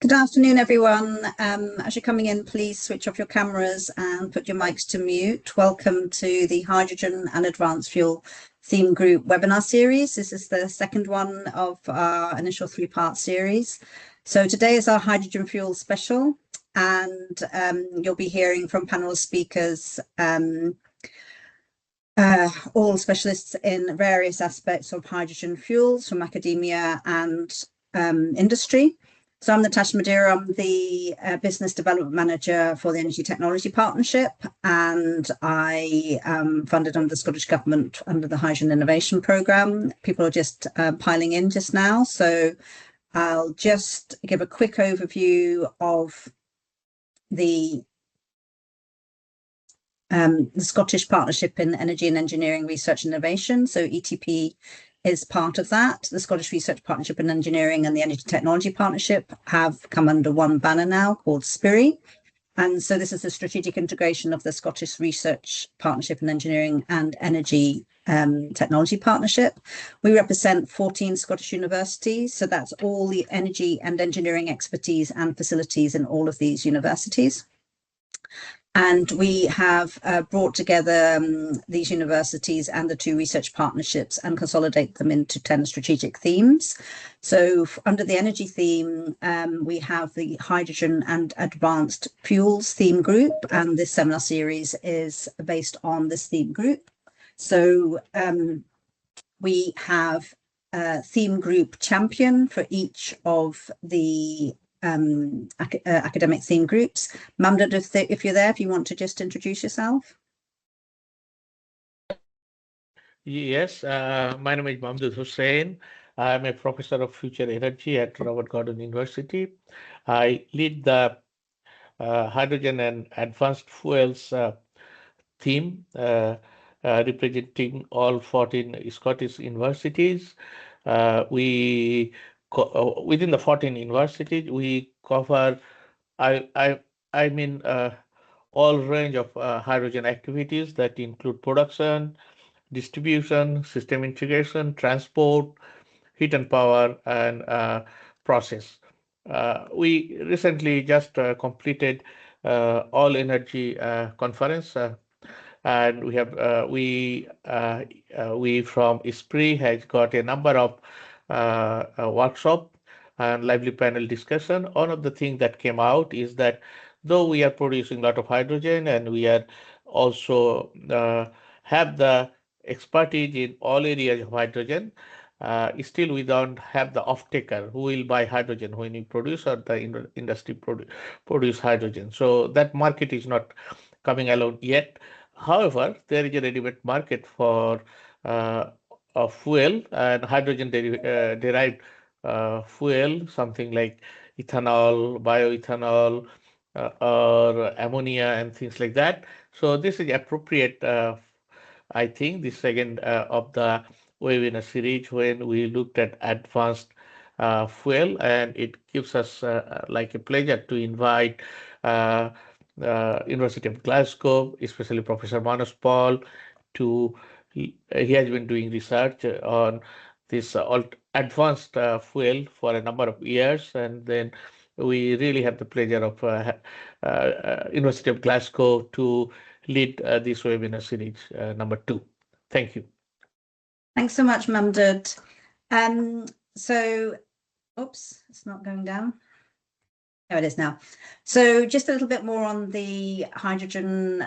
Good afternoon, everyone. As you're coming in, please switch off your cameras and put your mics to mute. Welcome to the Hydrogen and Advanced Fuel Theme Group webinar series. This is the second one of our initial three-part series. So today is our hydrogen fuel special, and you'll be hearing from panel speakers, all specialists in various aspects of hydrogen fuels from academia and industry. So I'm Natasha Madeira. I'm the Business Development Manager for the Energy Technology Partnership, and I funded under the Scottish Government under the Hydrogen Innovation Programme. People are just piling in just now, so I'll just give a quick overview of the Scottish Partnership in Energy and Engineering Research and Innovation. So ETP is part of that. The Scottish Research Partnership in Engineering and the Energy Technology Partnership have come under one banner now called SPEERI. And so this is a strategic integration of the Scottish Research Partnership in Engineering and Energy Technology Partnership. We represent 14 Scottish universities. So that's all the energy and engineering expertise and facilities in all of these universities. And we have brought together these universities and the two research partnerships and consolidate them into 10 strategic themes. So under the energy theme, we have the hydrogen and advanced fuels theme group, and this seminar series is based on this theme group. So we have a theme group champion for each of the academic theme groups. Mamdad, if you're there, if you want to just introduce yourself. Yes, my name is Mamdad Hussain. I'm a professor of future energy at Robert Gordon University. I lead the hydrogen and advanced fuels theme, representing all 14 Scottish universities. Within the 14 universities, we cover, all range of hydrogen activities that include production, distribution, system integration, transport, heat and power, and process. We recently just completed all energy conference, and we from SPEERI has got a number of workshop and lively panel discussion. One of the things that came out is that though we are producing a lot of hydrogen and we are also have the expertise in all areas of hydrogen, still we don't have the off-taker who will buy hydrogen when we produce or the industry produce hydrogen. So that market is not coming along yet. However, there is a ready-made market for a fuel and hydrogen-derived fuel, something like ethanol, bioethanol, or ammonia and things like that. So this is appropriate, I think, the second of the webinar series when we looked at advanced fuel, and it gives us like a pleasure to invite University of Glasgow, especially Professor Manas Paul, he has been doing research on this advanced fuel for a number of years, and then we really have the pleasure of University of Glasgow to lead this webinar series number 2. Thank you. Thanks so much, Mamdad. Oops, it's not going down. Oh, it is now. So just a little bit more on the hydrogen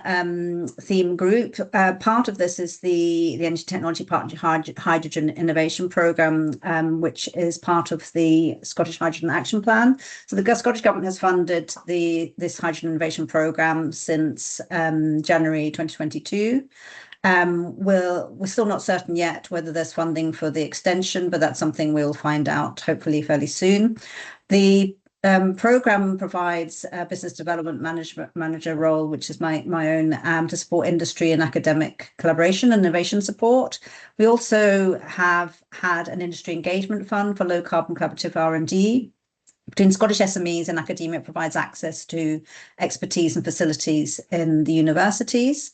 theme group. Part of this is the Energy Technology Partnership Hydrogen Innovation Programme, which is part of the Scottish Hydrogen Action Plan. So the Scottish Government has funded this Hydrogen Innovation Programme since January 2022. We're still not certain yet whether there's funding for the extension, but that's something we'll find out hopefully fairly soon. The program provides a business development manager role, which is my own, to support industry and academic collaboration and innovation support. We also have had an industry engagement fund for low carbon collaborative R&D between Scottish SMEs and academia. It provides access to expertise and facilities in the universities.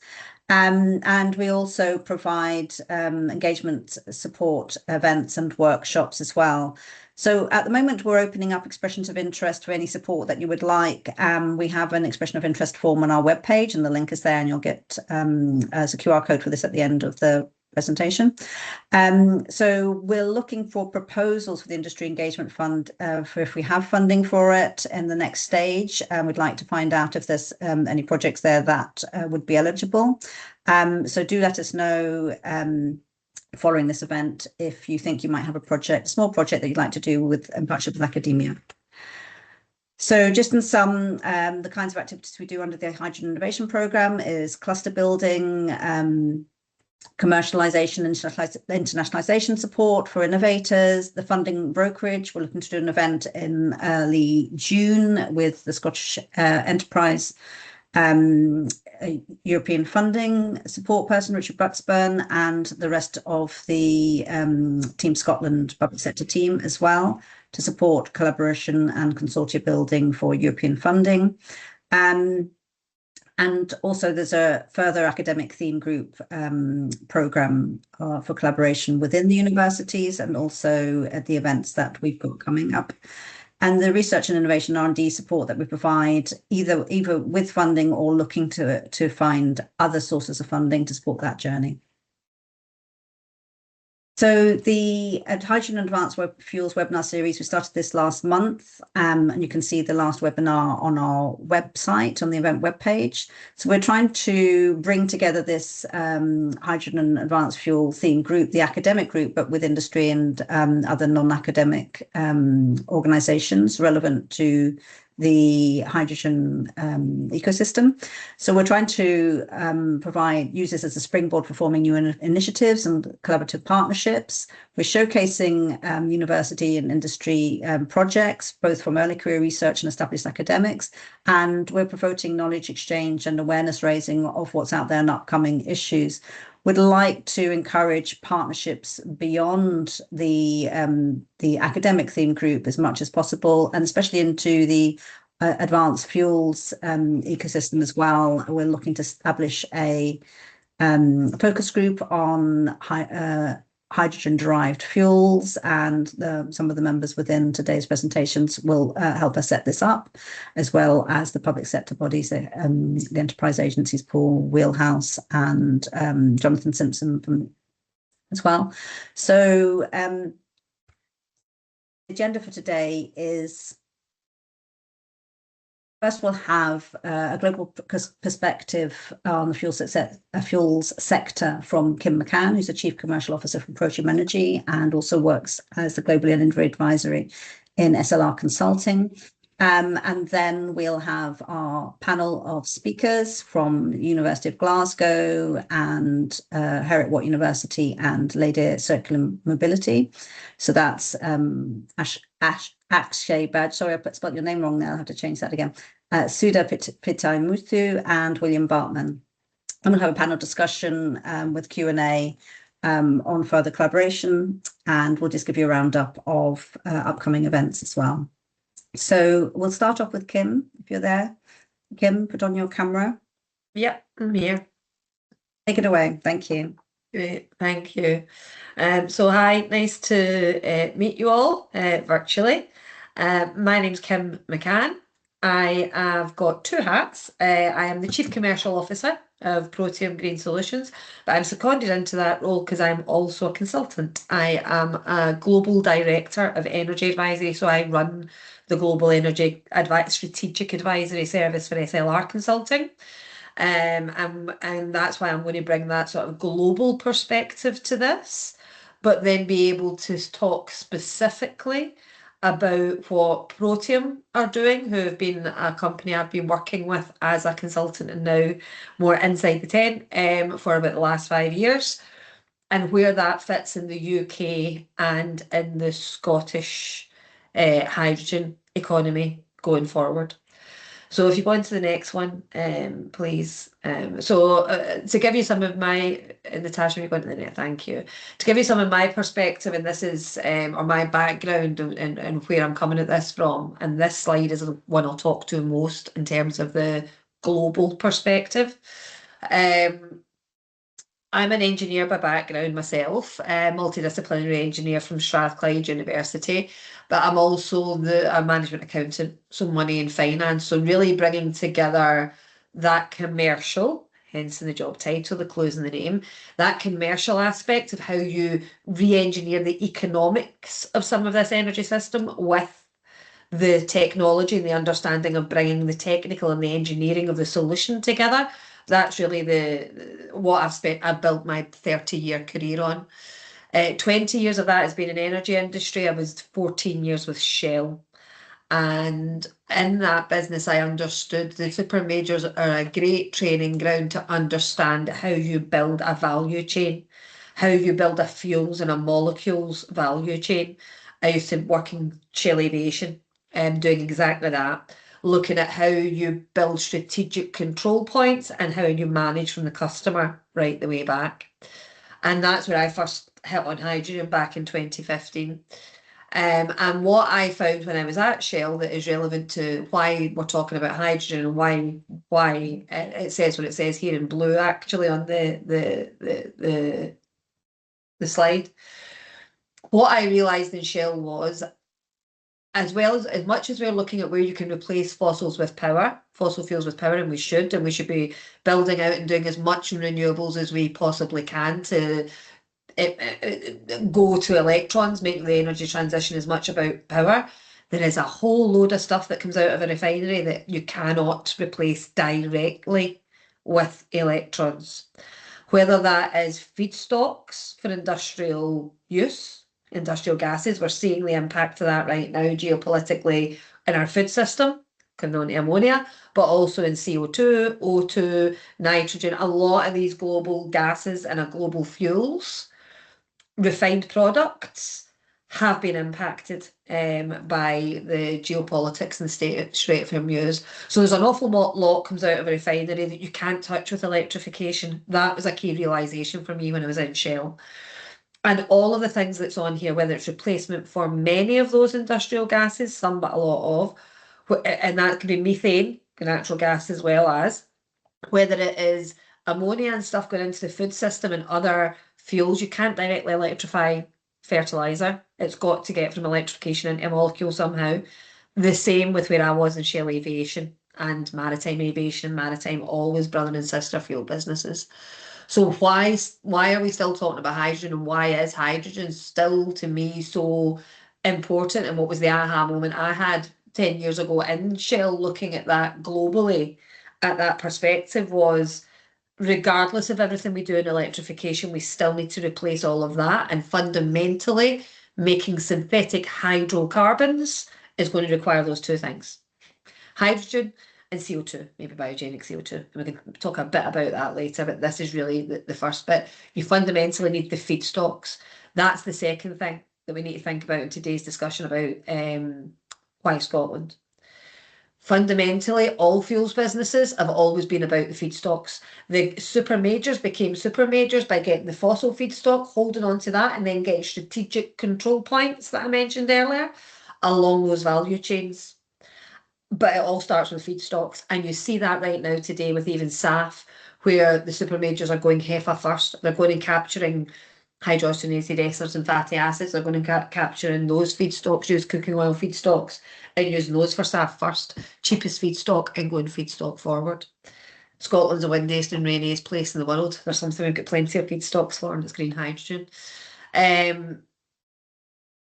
And we also provide engagement support events and workshops as well. So at the moment, we're opening up expressions of interest for any support that you would like. We have an expression of interest form on our webpage, and the link is there, and you'll get as a QR code for this at the end of the presentation. So we're looking for proposals for the Industry Engagement Fund for if we have funding for it in the next stage. We'd like to find out if there's any projects there that would be eligible. So do let us know following this event if you think you might have a project, a small project that you'd like to do in partnership with academia. So just in sum, the kinds of activities we do under the Hydrogen Innovation Programme is cluster building, commercialisation and internationalisation support for innovators, the funding brokerage. We're looking to do an event in early June with the Scottish Enterprise European funding support person, Richard Bucksburn, and the rest of the Team Scotland public sector team as well, to support collaboration and consortia building for European funding. And also there's a further academic theme group programme for collaboration within the universities, and also at the events that we've got coming up. And the research and innovation R&D support that we provide, either with funding or looking to find other sources of funding to support that journey. So the Hydrogen Advanced Fuels webinar series, we started this last month, and you can see the last webinar on our website, on the event webpage. So we're trying to bring together this hydrogen and advanced fuel theme group, the academic group, but with industry and other non-academic organisations relevant to the hydrogen ecosystem. So we're trying to use this as a springboard for forming new initiatives and collaborative partnerships. We're showcasing university and industry projects, both from early career research and established academics, and we're promoting knowledge exchange and awareness raising of what's out there and upcoming issues. We'd like to encourage partnerships beyond the academic theme group as much as possible, and especially into the advanced fuels ecosystem as well. We're looking to establish a focus group on hydrogen-derived fuels, and some of the members within today's presentations will help us set this up, as well as the public sector bodies, the enterprise agencies, Paul Wheelhouse and Jonathan Simpson as well. So the agenda for today is, first, we'll have a global perspective on the fuels sector from Kim McCann, who's the Chief Commercial Officer from Protium Energy and also works as the Global Industry Advisory in SLR Consulting. And then we'll have our panel of speakers from University of Glasgow and Heriot-Watt University and Lady Circular Mobility. So that's Akshay Badge. Sorry, I spelled your name wrong there. I'll have to change that again. Sudha Pitai Muthu and William Bartman. And we'll have a panel discussion with Q&A on further collaboration, and we'll just give you a roundup of upcoming events as well. So we'll start off with Kim, if you're there. Kim, put on your camera. Yep, I'm here. Take it away. Thank you. Great, thank you. So hi, nice to meet you all virtually. My name's Kim McCann. I have got two hats. I am the Chief Commercial Officer of Protium Green Solutions, but I'm seconded into that role because I'm also a consultant. I am a Global Director of Energy Advisory, so I run the Global Energy Strategic Advisory Service for SLR Consulting. And that's why I'm going to bring that sort of global perspective to this, but then be able to talk specifically about what Protium are doing, who have been a company I've been working with as a consultant and now more inside the tent for about the last 5 years, and where that fits in the UK and in the Scottish hydrogen economy going forward. So if you go into the next one, please. To give you some of my, Natasha, if you go into the next, thank you. To give you some of my perspective, and this is, or my background and where I'm coming at this from, and this slide is the one I'll talk to most in terms of the global perspective. I'm an engineer by background myself, a multidisciplinary engineer from Strathclyde University, but I'm also a management accountant, so money and finance. So really bringing together that commercial, hence in the job title, the clues in the name, that commercial aspect of how you re-engineer the economics of some of this energy system with the technology and the understanding of bringing the technical and the engineering of the solution together. That's really what I've built my 30-year career on. 20 years of that has been in energy industry. I was 14 years with Shell. And in that business, I understood the super majors are a great training ground to understand how you build a value chain, how you build a fuels and a molecules value chain. I used to work in Shell Aviation, doing exactly that, looking at how you build strategic control points and how you manage from the customer right the way back. And that's where I first hit on hydrogen back in 2015. And what I found when I was at Shell that is relevant to why we're talking about hydrogen and why it says what it says here in blue actually on the slide. What I realised in Shell was, as much as we're looking at where you can replace fossil fuels with power, and we should be building out and doing as much renewables as we possibly can to go to electrons, make the energy transition as much about power. There is a whole load of stuff that comes out of a refinery that you cannot replace directly with electrons. Whether that is feedstocks for industrial use, industrial gases, we're seeing the impact of that right now geopolitically in our food system, coming on to ammonia, but also in CO2, O2, nitrogen, a lot of these global gases and global fuels, refined products have been impacted by the geopolitics and the Strait of Hormuz. So there's an awful lot comes out of a refinery that you can't touch with electrification. That was a key realisation for me when I was in Shell. And all of the things that's on here, whether it's replacement for many of those industrial gases, some but a lot of, and that could be methane, natural gas as well as, whether it is ammonia and stuff going into the food system and other fuels, you can't directly electrify fertilizer. It's got to get from electrification into a molecule somehow. The same with where I was in Shell Aviation and maritime aviation, maritime always brother and sister fuel businesses. So why are we still talking about hydrogen, and why is hydrogen still to me so important? And what was the aha moment I had 10 years ago in Shell looking at that globally, at that perspective, was regardless of everything we do in electrification, we still need to replace all of that, and fundamentally making synthetic hydrocarbons is going to require those two things: hydrogen and CO2, maybe biogenic CO2. And we can talk a bit about that later, but this is really the first bit. You fundamentally need the feedstocks. That's the second thing that we need to think about in today's discussion about why Scotland. Fundamentally, all fuels businesses have always been about the feedstocks. The super majors became super majors by getting the fossil feedstock, holding on to that, and then getting strategic control points that I mentioned earlier along those value chains. But it all starts with feedstocks, and you see that right now today with even SAF, where the super majors are going HEFA first. They're going and capturing hydrogenated esters and fatty acids. They're going to capturing those feedstocks, use cooking oil feedstocks, and using those for SAF first. Cheapest feedstock and going feedstock forward. Scotland's the windiest and rainiest place in the world. There's something we've got plenty of feedstocks for, and it's green hydrogen.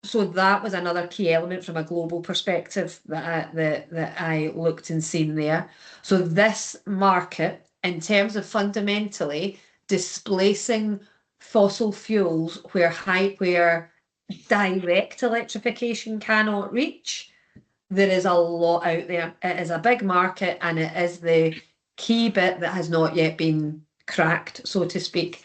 So that was another key element from a global perspective that I looked and seen there. So this market, in terms of fundamentally displacing fossil fuels where direct electrification cannot reach, there is a lot out there. It is a big market, and it is the key bit that has not yet been cracked, so to speak.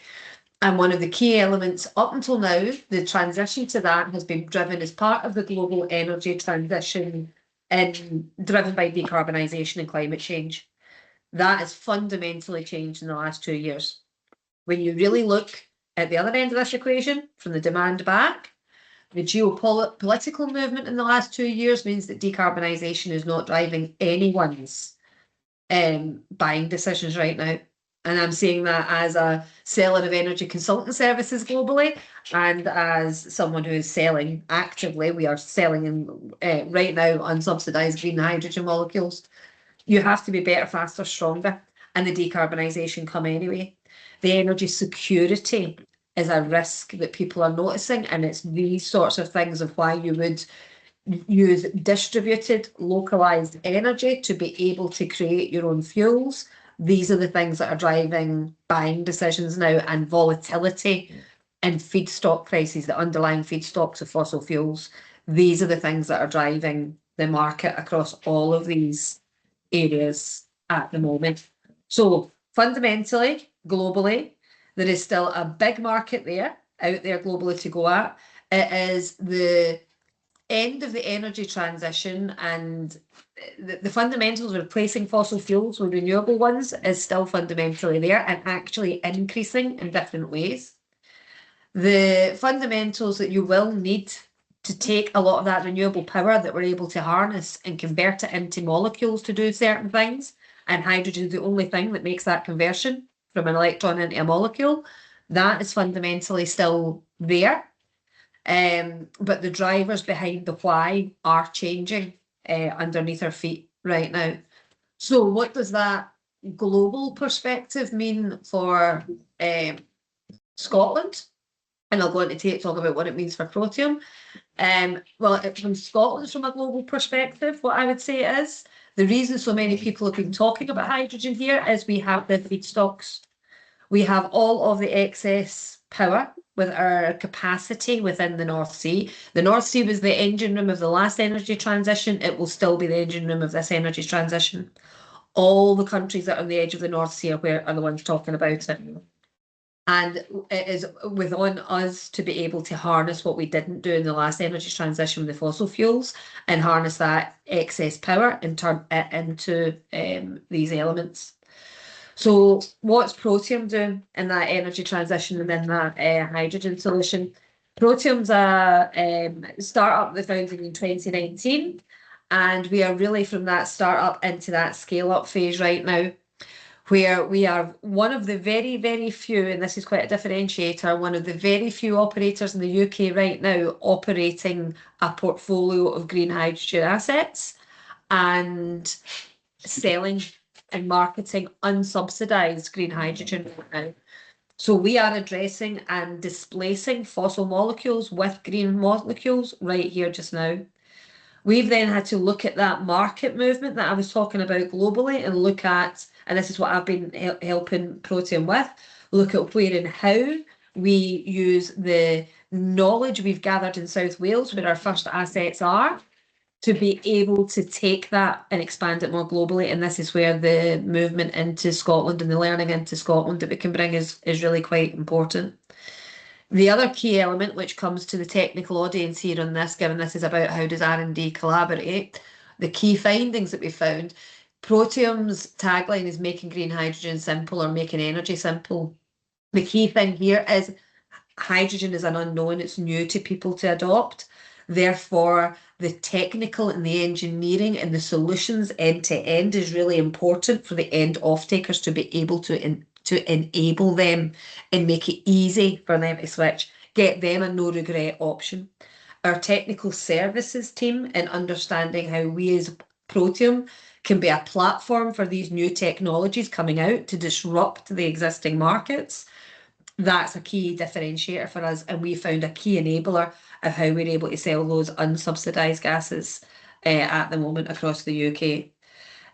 And one of the key elements up until now, the transition to that has been driven as part of the global energy transition and driven by decarbonisation and climate change. That has fundamentally changed in the last 2 years. When you really look at the other end of this equation, from the demand back, the geopolitical movement in the last 2 years means that decarbonisation is not driving anyone's buying decisions right now. And I'm seeing that as a seller of energy consultant services globally, and as someone who is selling actively. We are selling in right now unsubsidized green hydrogen molecules. You have to be better, faster, stronger, and the decarbonisation come anyway. The energy security is a risk that people are noticing, and it's these sorts of things of why you would use distributed, localized energy to be able to create your own fuels. These are the things that are driving buying decisions now, and volatility in feedstock prices, the underlying feedstocks of fossil fuels. These are the things that are driving the market across all of these areas at the moment. So fundamentally, globally, there is still a big market out there globally to go at. It is the end of the energy transition, and the fundamentals of replacing fossil fuels with renewable ones is still fundamentally there and actually increasing in different ways. The fundamentals that you will need to take a lot of that renewable power that we're able to harness and convert it into molecules to do certain things, and hydrogen is the only thing that makes that conversion from an electron into a molecule, that is fundamentally still there. But the drivers behind the why are changing underneath our feet right now. So what does that global perspective mean for Scotland? And I'll go into talk about what it means for Protium. Well, from Scotland, from a global perspective, what I would say is the reason so many people have been talking about hydrogen here is we have the feedstocks. We have all of the excess power with our capacity within the North Sea. The North Sea was the engine room of the last energy transition. It will still be the engine room of this energy transition. All the countries that are on the edge of the North Sea are the ones talking about it. And it is within us to be able to harness what we didn't do in the last energy transition with the fossil fuels, and harness that excess power and turn it into these elements. So what's Protium doing in that energy transition and in that hydrogen solution? Protium's a startup that founded in 2019, and we are really from that startup into that scale-up phase right now, where we are one of the very, very few, and this is quite a differentiator, one of the very few operators in the UK right now operating a portfolio of green hydrogen assets and selling and marketing unsubsidized green hydrogen right now. So we are addressing and displacing fossil molecules with green molecules right here just now. We've then had to look at that market movement that I was talking about globally and look at, and this is what I've been helping Protium with, look at where and how we use the knowledge we've gathered in South Wales, where our first assets are, to be able to take that and expand it more globally. And this is where the movement into Scotland and the learning into Scotland that we can bring is really quite important. The other key element, which comes to the technical audience here on this, given this is about how does R&D collaborate, the key findings that we found, Protium's tagline is making green hydrogen simple, or making energy simple. The key thing here is hydrogen is an unknown, it's new to people to adopt. Therefore, the technical and the engineering and the solutions end to end is really important for the end off-takers to be able to enable them and make it easy for them to switch, get them a no regret option. Our technical services team in understanding how we as Protium can be a platform for these new technologies coming out to disrupt the existing markets. That's a key differentiator for us, and we found a key enabler of how we're able to sell those unsubsidized gases at the moment across the UK.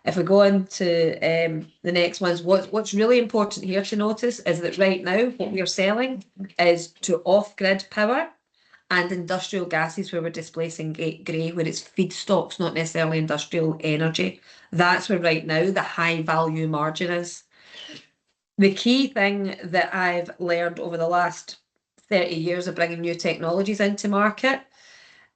If we go on to the next ones, what's really important here to notice is that right now what we are selling is to off-grid power and industrial gases, where we're displacing grey, where it's feedstocks, not necessarily industrial energy. That's where right now the high value margin is. The key thing that I've learned over the last 30 years of bringing new technologies into market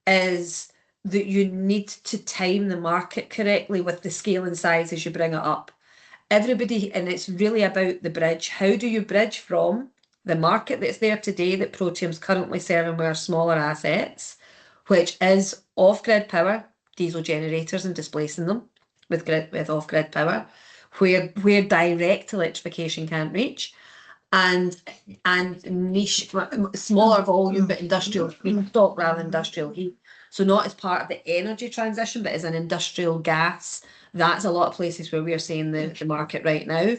is that you need to time the market correctly with the scale and size as you bring it up. Everybody, and it's really about the bridge. How do you bridge from the market that's there today that Protium's currently serving with our smaller assets, which is off-grid power, diesel generators, and displacing them with off-grid power, where direct electrification can't reach, and niche, smaller volume, but industrial feedstock rather than industrial heat. So not as part of the energy transition, but as an industrial gas. That's a lot of places where we are seeing the market right now.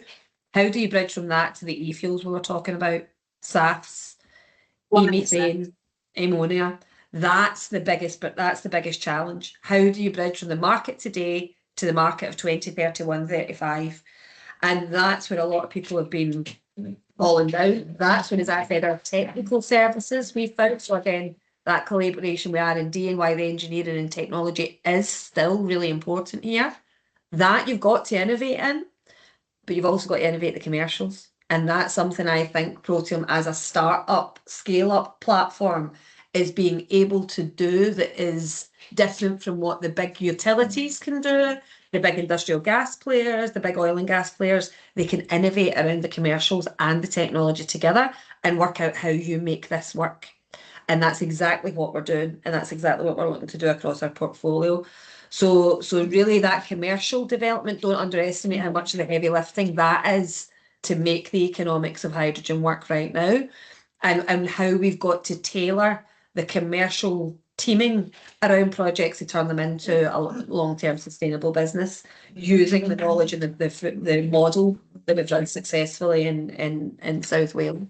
How do you bridge from that to the e-fuels we were talking about? SAFs, e-methane, ammonia. That's the biggest challenge. How do you bridge from the market today to the market of 2031, 35? And that's where a lot of people have been falling down. That's when, as I said, our technical services we've found. So again, that collaboration with R&D and why the engineering and technology is still really important here. That you've got to innovate in, but you've also got to innovate the commercials. And that's something I think Protium as a start-up, scale-up platform is being able to do that is different from what the big utilities can do, the big industrial gas players, the big oil and gas players. They can innovate around the commercials and the technology together and work out how you make this work. And that's exactly what we're doing. And that's exactly what we're looking to do across our portfolio. So really that commercial development, don't underestimate how much of the heavy lifting that is to make the economics of hydrogen work right now, and how we've got to tailor the commercial teaming around projects to turn them into a long-term sustainable business using the knowledge and the model that we've run successfully in South Wales.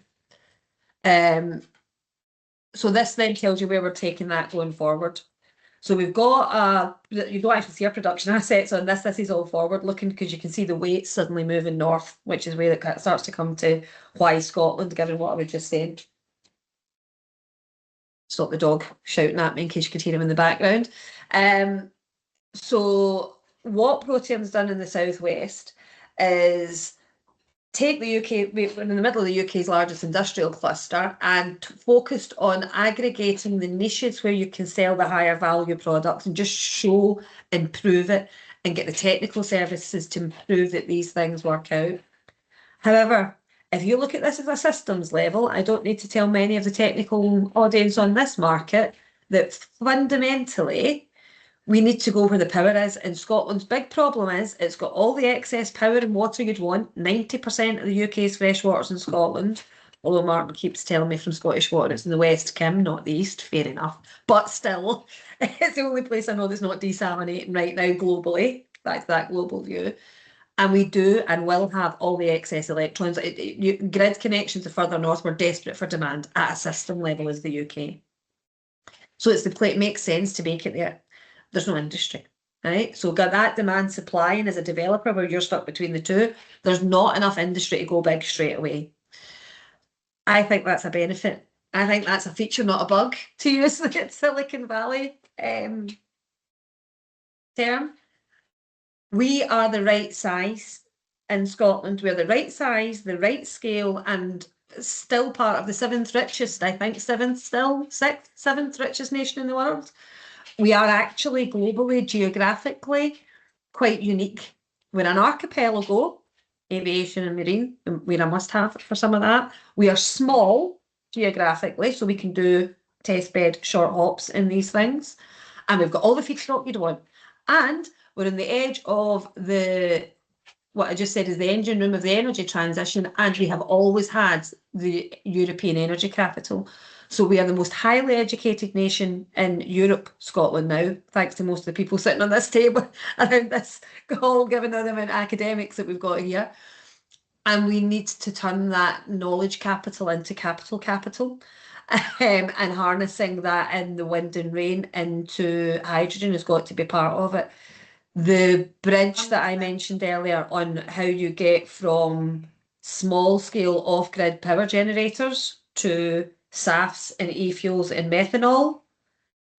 So this then tells you where we're taking that going forward. So we've got, you don't actually see our production assets on this. This is all forward looking because you can see the weight suddenly moving north, which is where it starts to come to why Scotland, given what I was just saying. Stop the dog shouting at me in case you could hear him in the background. So what Protium's done in the southwest is take the UK, we're in the middle of the UK's largest industrial cluster, and focused on aggregating the niches where you can sell the higher value products and just show and prove it and get the technical services to prove that these things work out. However, if you look at this at a systems level, I don't need to tell many of the technical audience on this market that fundamentally we need to go where the power is. And Scotland's big problem is it's got all the excess power and water you'd want. 90% of the UK's fresh water's in Scotland. Although Martin keeps telling me from Scottish Water it's in the West, Kim, not the East. Fair enough. But still, it's the only place I know that's not desalinating right now globally. That's that global view. And we do and will have all the excess electrons. Grid connections are further north. We're desperate for demand at a system level as the UK. So it's it makes sense to make it there. There's no industry, right? So got that demand supply, and as a developer where you're stuck between the two, there's not enough industry to go big straight away. I think that's a benefit. I think that's a feature, not a bug, to use the Silicon Valley term. We are the right size in Scotland. We're the right size, the right scale, and still part of the seventh richest nation in the world. We are actually globally, geographically, quite unique. We're an archipelago, aviation and marine, we're a must-have for some of that. We are small geographically, so we can do test bed short hops in these things. And we've got all the feedstock you'd want. And we're on the edge of what I just said is the engine room of the energy transition, and we have always had the European energy capital. So we are the most highly educated nation in Europe, Scotland now, thanks to most of the people sitting on this table around this call, given the amount of academics that we've got here. And we need to turn that knowledge capital into capital. And harnessing that in the wind and rain into hydrogen has got to be part of it. The bridge that I mentioned earlier on how you get from small scale off-grid power generators to SAFs and e-fuels and methanol,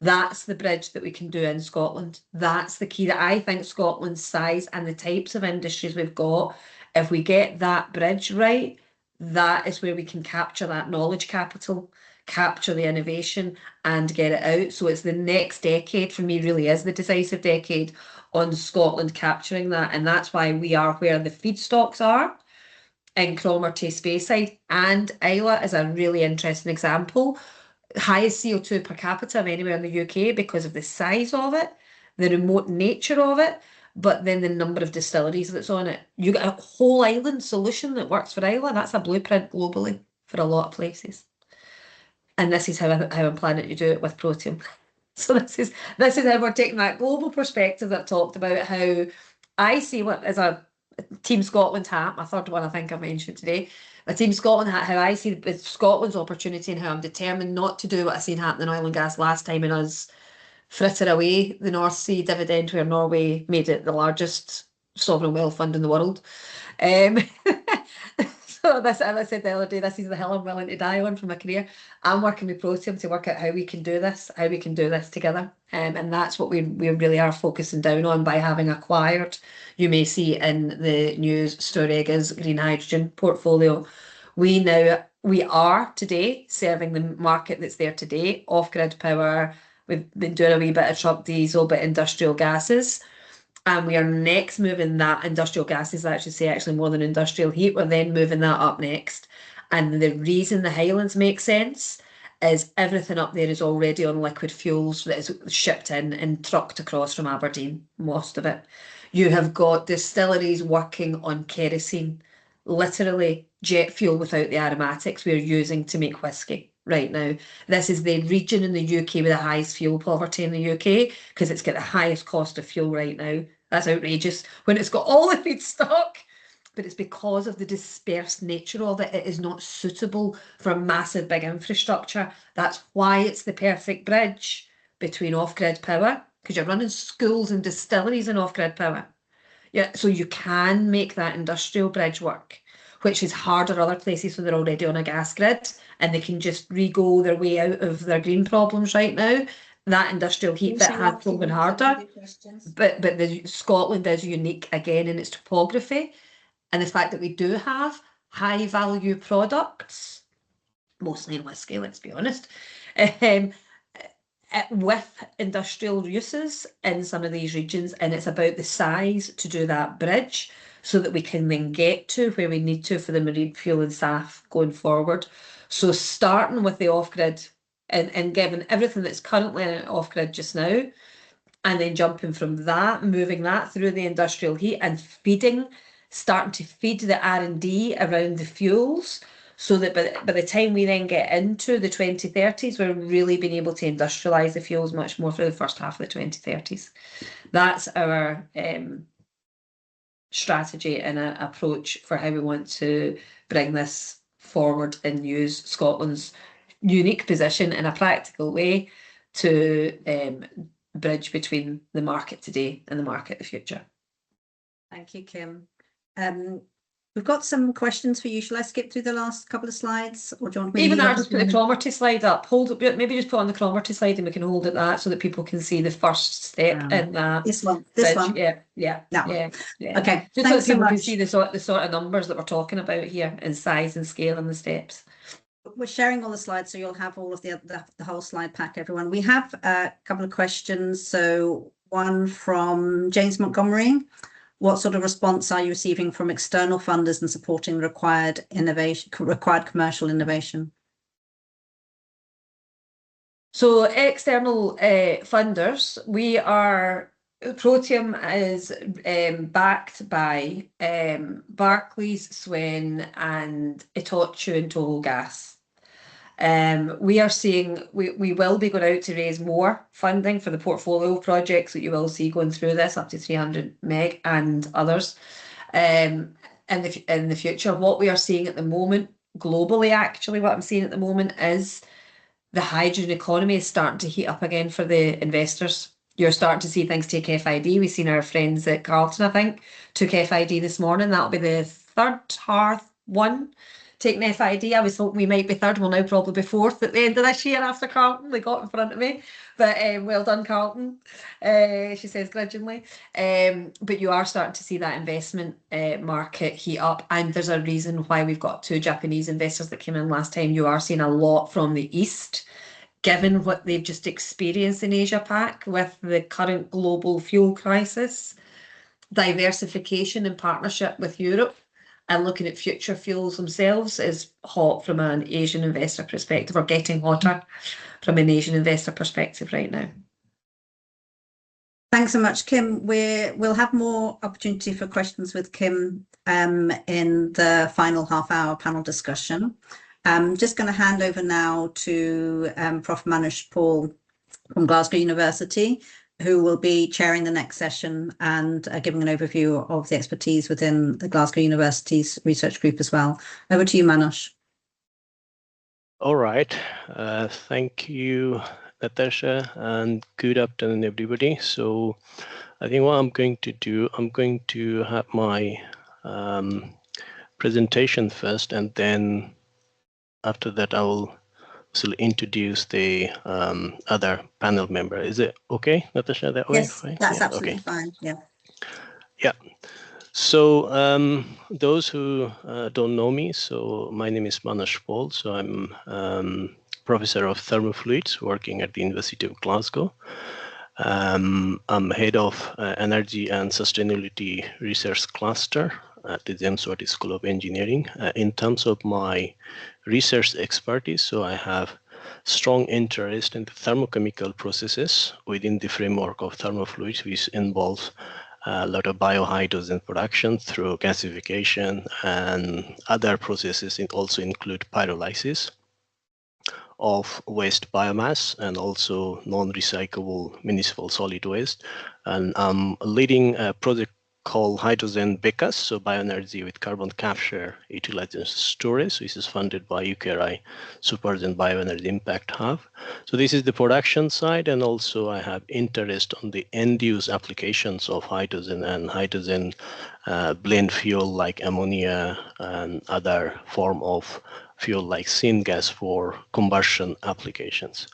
that's the bridge that we can do in Scotland. That's the key that I think Scotland's size and the types of industries we've got, if we get that bridge right, that is where we can capture that knowledge capital, capture the innovation and get it out. So it's the next decade for me really is the decisive decade on Scotland capturing that. And that's why we are where the feedstocks are in Cromarty Speyside, and Isla is a really interesting example. Highest CO2 per capita of anywhere in the UK because of the size of it, the remote nature of it, but then the number of distilleries that's on it. You get a whole island solution that works for Ireland. That's a blueprint globally for a lot of places. And this is how I'm planning to do it with Protium. So this is how we're taking that global perspective that I've talked about, how I see what as a Team Scotland hat, my third one I think I mentioned today, a Team Scotland hat, how I see with Scotland's opportunity and how I'm determined not to do what I seen happen in oil and gas last time and us fritter away the North Sea dividend where Norway made it the largest sovereign wealth fund in the world. So this, as I said the other day, this is the hill I'm willing to die on for my career. I'm working with Protium to work out how we can do this together. And that's what we really are focusing down on by having acquired, you may see in the news, Storega's green hydrogen portfolio. We are today serving the market that's there today, off-grid power. We've been doing a wee bit of truck diesel, but industrial gases. And we are next moving that industrial gases, I should say, actually more than industrial heat. We're then moving that up next. And the reason the Highlands make sense is everything up there is already on liquid fuels that is shipped in and trucked across from Aberdeen, most of it. You have got distilleries working on kerosene, literally jet fuel without the aromatics we're using to make whiskey right now. This is the region in the UK with the highest fuel poverty in the UK because it's got the highest cost of fuel right now. That's outrageous when it's got all the feedstock, but it's because of the dispersed nature of it. It is not suitable for massive big infrastructure. That's why it's the perfect bridge between off-grid power, because you're running schools and distilleries in off-grid power. Yeah, so you can make that industrial bridge work, which is harder other places when they're already on a gas grid and they can just re-go their way out of their green problems right now. That industrial heat bit has proven harder, but Scotland is unique again in its topography and the fact that we do have high value products, mostly in whiskey, let's be honest, with industrial uses in some of these regions, and it's about the size to do that bridge so that we can then get to where we need to for the marine fuel and SAF going forward. So starting with the off-grid and given everything that's currently off-grid just now, and then jumping from that, moving that through the industrial heat and starting to feed the R&D around the fuels so that by the time we then get into the 2030s, we're really being able to industrialise the fuels much more for the first half of the 2030s. That's our strategy and approach for how we want to bring this forward and use Scotland's unique position in a practical way to bridge between the market today and the market of the future. Thank you, Kim. We've got some questions for you. Shall I skip through the last couple of slides, or do you want me even just put the Cromarty slide up? Maybe just put on the Cromarty slide, and we can hold it that so that people can see the first step in that. This one. Yeah. Okay. Just so people can see the sort of numbers that we're talking about here in size and scale and the steps. We're sharing all the slides, so you'll have all of the whole slide pack, everyone. We have a couple of questions. So one from James Montgomery. What sort of response are you receiving from external funders in supporting the required commercial innovation? So external funders, Protium is backed by Barclays, Swen and Itochu and Total Gas. We are seeing we will be going out to raise more funding for the portfolio projects that you will see going through this up to 300 meg and others in the future. What we are seeing at the moment globally, actually, what I'm seeing at the moment is the hydrogen economy is starting to heat up again for the investors. You're starting to see things take FID. We've seen our friends at Carlton, I think, took FID this morning. That'll be the third Hearth one taking FID. I was hoping we might be third. We'll now probably be fourth at the end of this year after Carlton. They got in front of me. But well done, Carlton, she says grudgingly. But you are starting to see that investment market heat up. And there's a reason why we've got 2 Japanese investors that came in last time. You are seeing a lot from the East, given what they've just experienced in Asia Pac with the current global fuel crisis. Diversification and partnership with Europe and looking at future fuels themselves is hot from an Asian investor perspective, or getting hotter from an Asian investor perspective right now. Thanks so much, Kim. We'll have more opportunity for questions with Kim in the final half-hour panel discussion. I'm just going to hand over now to Prof. Manush Paul from Glasgow University, who will be chairing the next session and giving an overview of the expertise within the Glasgow University's research group as well. Over to you, Manush. All right. Thank you, Natasha, and good afternoon, everybody. So I think what I'm going to do, I'm going to have my presentation first, and then after that, I will introduce the other panel member. Is it okay, Natasha, that way? Yes, that's absolutely fine. Yeah. Yeah. So those who don't know me, so my name is Manush Paul. So I'm professor of thermofluids working at the University of Glasgow. I'm head of Energy and Sustainability Research Cluster at the James Watt School of Engineering. In terms of my research expertise, so I have strong interest in the thermochemical processes within the framework of thermofluids, which involves a lot of biohydrogen production through gasification, and other processes also include pyrolysis of waste biomass and also non-recyclable municipal solid waste. And I'm leading a project called Hydrogen Becas, so bioenergy with carbon capture, utilization, storage, which is funded by UKRI Supergen Bioenergy Impact Hub. So this is the production side, and also I have interest on the end-use applications of hydrogen and hydrogen blend fuel like ammonia and other form of fuel like syngas for combustion applications.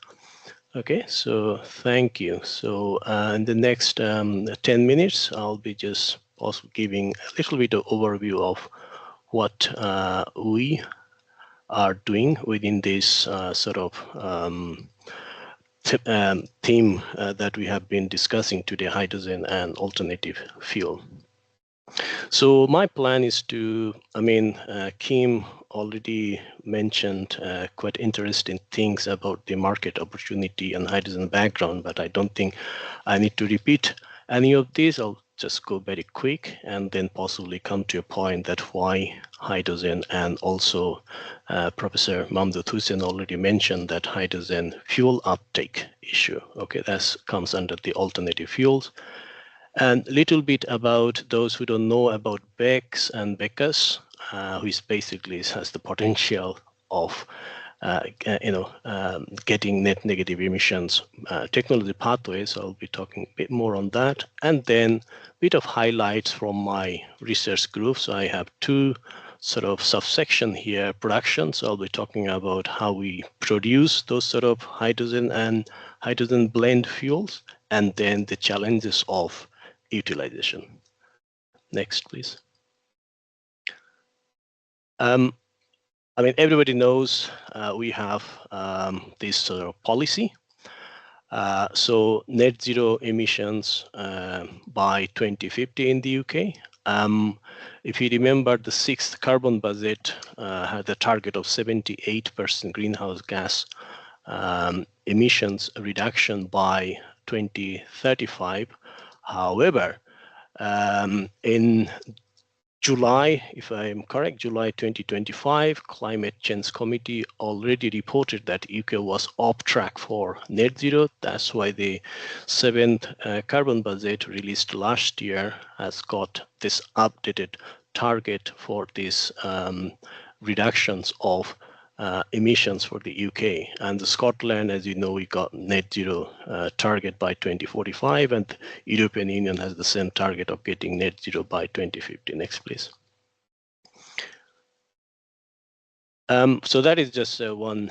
Okay, so thank you. So in the next 10 minutes, I'll be just also giving a little bit of overview of what we are doing within this sort of theme that we have been discussing today, hydrogen and alternative fuel. So my plan is to, Kim already mentioned quite interesting things about the market opportunity and hydrogen background, but I don't think I need to repeat any of these. I'll just go very quick and then possibly come to a point that why hydrogen, and also Professor Mamdouh Hussain already mentioned that hydrogen fuel uptake issue. Okay, that comes under the alternative fuels. And a little bit about those who don't know about BECS and BECAS, which basically has the potential of getting net negative emissions technology pathways. So I'll be talking a bit more on that, and then a bit of highlights from my research group. So I have two sort of subsection here, production. So I'll be talking about how we produce those sort of hydrogen and hydrogen blend fuels, and then the challenges of utilization. Next, please. Everybody knows we have this sort of policy. So net zero emissions by 2050 in the UK. If you remember, the sixth carbon budget had a target of 78% greenhouse gas emissions reduction by 2035. However, in July, if I am correct, July 2025, Climate Change Committee already reported that UK was off track for net zero. That's why the seventh carbon budget released last year has got this updated target for these reductions of emissions for the UK. And the Scotland, as you know, we got net zero target by 2045, and the European Union has the same target of getting net zero by 2050. Next, please. So that is just one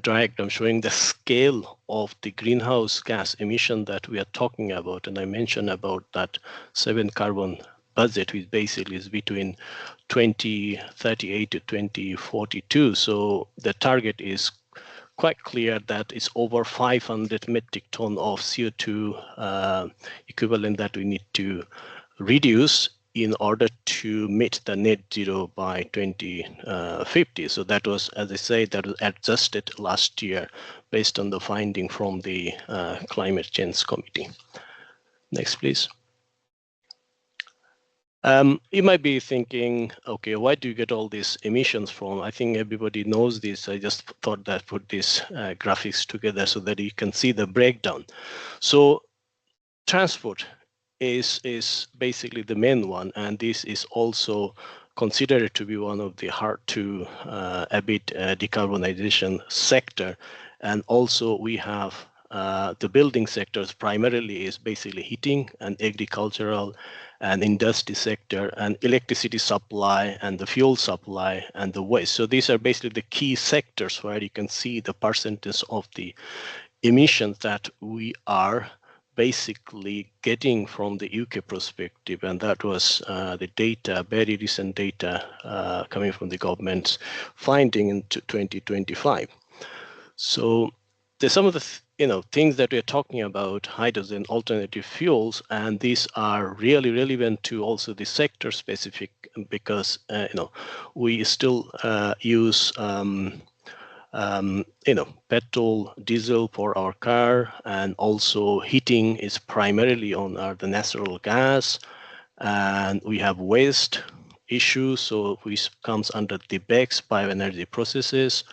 diagram showing the scale of the greenhouse gas emission that we are talking about. And I mentioned about that 7 carbon budget, which basically is between 2038 to 2042. So the target is quite clear that it's over 500 metric ton of CO2 equivalent that we need to reduce in order to meet the net zero by 2050. So that was, as I say, that was adjusted last year based on the finding from the Climate Change Committee. Next, please. You might be thinking, okay, why do you get all these emissions from? I think everybody knows this. I just thought that put these graphics together so that you can see the breakdown. So transport is basically the main one, and this is also considered to be one of the hard to abate decarbonization sector. And also we have the building sectors primarily is basically heating and agricultural and industry sector and electricity supply and the fuel supply and the waste. So these are basically the key sectors where you can see the percentage of the emissions that we are basically getting from the UK perspective, and that was the data, very recent data coming from the government's finding in 2025. So there's some of the things that we're talking about, hydrogen, alternative fuels, and these are really relevant to also the sector specific because we still use petrol, diesel for our car, and also heating is primarily on the natural gas, and we have waste issues, so which comes under the BECS, bioenergy processes,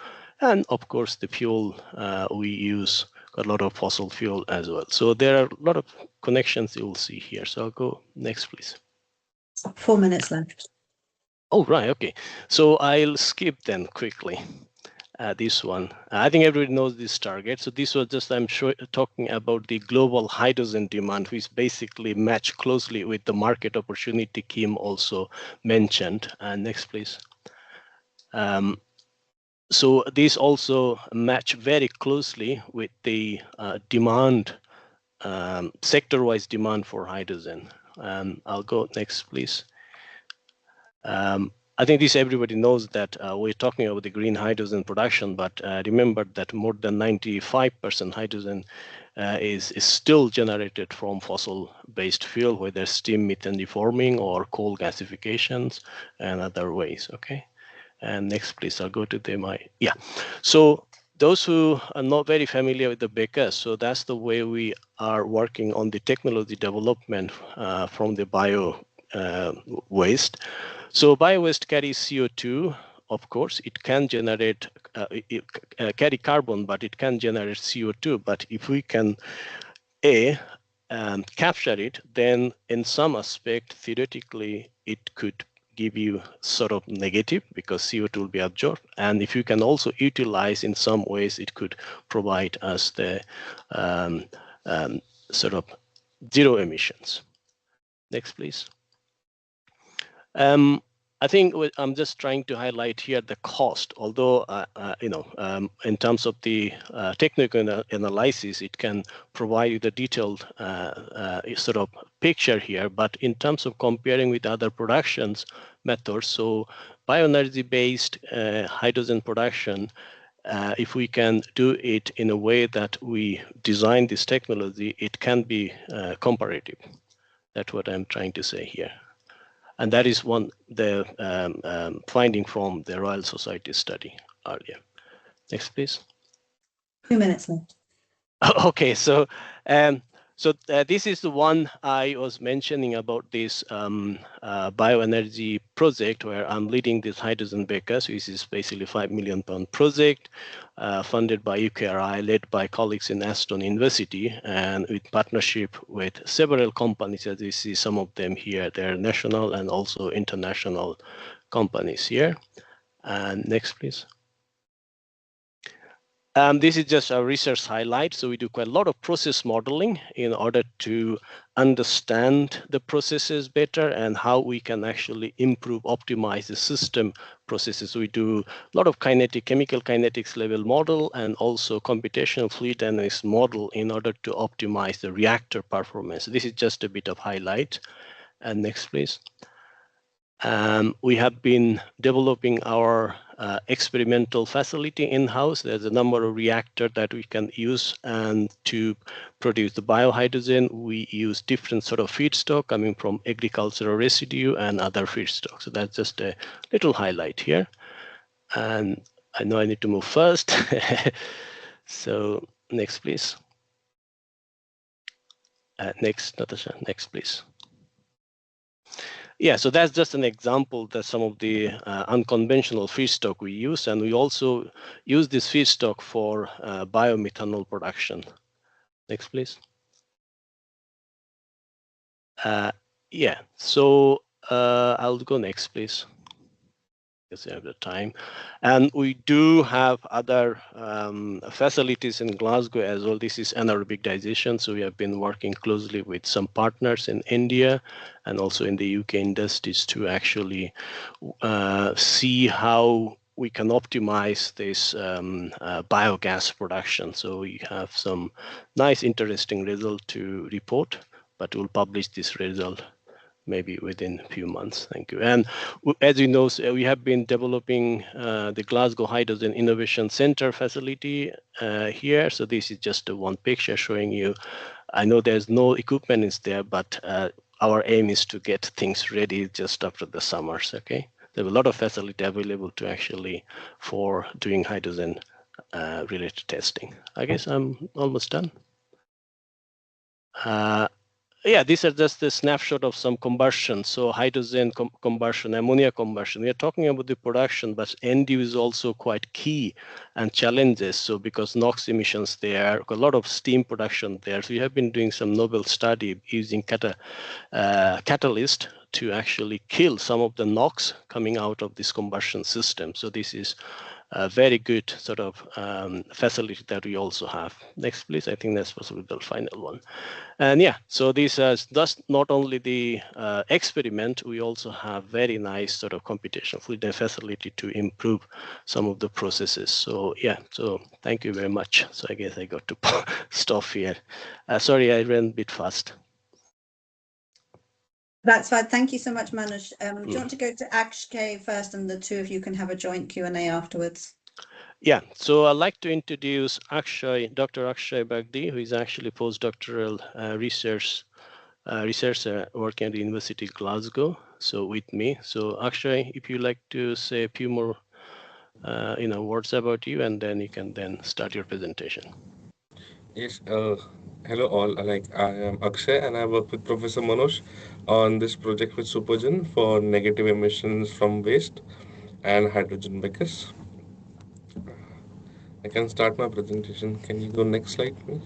and of course the fuel we use a lot of fossil fuel as well. So there are a lot of connections you will see here. So I'll go next, please. 4 minutes left. Oh, right, okay. So I'll skip then quickly. This one, I think everybody knows this target. So this was just, I'm sure, talking about the global hydrogen demand, which basically match closely with the market opportunity Kim also mentioned. Next, please. So these also match very closely with the demand, sector-wise demand for hydrogen. I'll go next, please. I think this everybody knows that we're talking about the green hydrogen production, but remember that more than 95% hydrogen is still generated from fossil-based fuel, whether steam methane reforming or coal gasifications and other ways. Okay, and next, please. I'll go to yeah. So those who are not very familiar with the BECS, so that's the way we are working on the technology development from the bio waste. So bio-waste carries CO2, of course. It can generate, carry carbon, but it can generate CO2. But if we can, capture it, then in some aspect, theoretically, it could give you sort of negative because CO2 will be absorbed. And if you can also utilize in some ways, it could provide us the sort of zero emissions. Next, please. I think I'm just trying to highlight here the cost, although, in terms of the technical analysis, it can provide you the detailed sort of picture here. But in terms of comparing with other productions methods, so bioenergy-based hydrogen production, if we can do it in a way that we design this technology, it can be comparative. That's what I'm trying to say here. And that is the finding from the Royal Society study earlier. Next, please. 2 minutes left. Okay, so this is the one I was mentioning about this bioenergy project where I'm leading this hydrogen BECS, which is basically £5 million project funded by UKRI, led by colleagues in Aston University, and with partnership with several companies, as you see some of them here. They're national and also international companies here. And next, please. This is just a research highlight. So we do quite a lot of process modeling in order to understand the processes better and how we can actually improve, optimize the system processes. We do a lot of chemical kinetics level model and also computational fluid dynamics model in order to optimize the reactor performance. This is just a bit of highlight. And next, please. We have been developing our experimental facility in-house. There's a number of reactors that we can use, and to produce the biohydrogen, we use different sort of feedstock coming from agricultural residue and other feedstock. So that's just a little highlight here. And I know I need to move first. So next, please. Next, Natasha, next, please. Yeah, so that's just an example that some of the unconventional feedstock we use, and we also use this feedstock for biomethanol production. Next, please. Yeah, so I'll go next, please. Because I have the time. And we do have other facilities in Glasgow as well. This is anaerobic digestion. So we have been working closely with some partners in India and also in the UK industries to actually see how we can optimize this biogas production. So we have some nice, interesting result to report, but we'll publish this result maybe within a few months. Thank you. And as you know, we have been developing the Glasgow Hydrogen Innovation Center facility here. So this is just one picture showing you. I know there's no equipment is there, but our aim is to get things ready just after the summers. Okay, there are a lot of facility available to actually for doing hydrogen related testing. I guess I'm almost done. Yeah, these are just the snapshot of some combustion. So hydrogen combustion, ammonia combustion. We are talking about the production, but end use is also quite key and challenges. So because NOx emissions there, a lot of steam production there. So we have been doing some novel study using catalyst to actually kill some of the NOx coming out of this combustion system. So this is a very good sort of facility that we also have. Next, please. I think that's possibly the final one. And yeah, so this is just not only the experiment, we also have very nice sort of computational fluid facility to improve some of the processes. So yeah, so thank you very much. So I guess I got to stop here. Sorry, I ran a bit fast. That's fine. Thank you so much, Manush. Do you want to go to Akshay first, and the two of you can have a joint Q&A afterwards? Yeah, so I'd like to introduce Akshay, Dr. Akshay Bagdi, who is actually postdoctoral researcher working at the University of Glasgow. So with me. So Akshay, if you'd like to say a few more words about you, and then you can then start your presentation. Yes, hello all. I am Akshay and I work with Professor Manoj on this project with Supergen for negative emissions from waste and hydrogen buckets. I can start my presentation. Can you go next slide, please?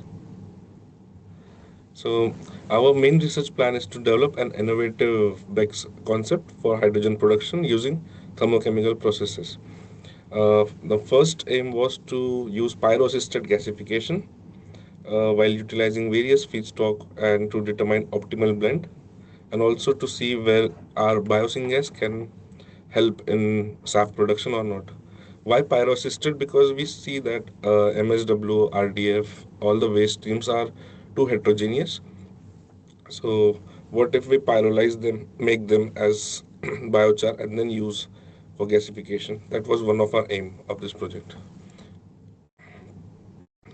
So our main research plan is to develop an innovative BECS concept for hydrogen production using thermochemical processes. The first aim was to use pyro-assisted gasification while utilizing various feedstock and to determine optimal blend, and also to see where our biosyngas can help in SAF production or not. Why pyro assisted? Because we see that MSW, RDF, all the waste streams are too heterogeneous. So what if we pyrolyze them, make them as biochar and then use for gasification? That was one of our aim of this project.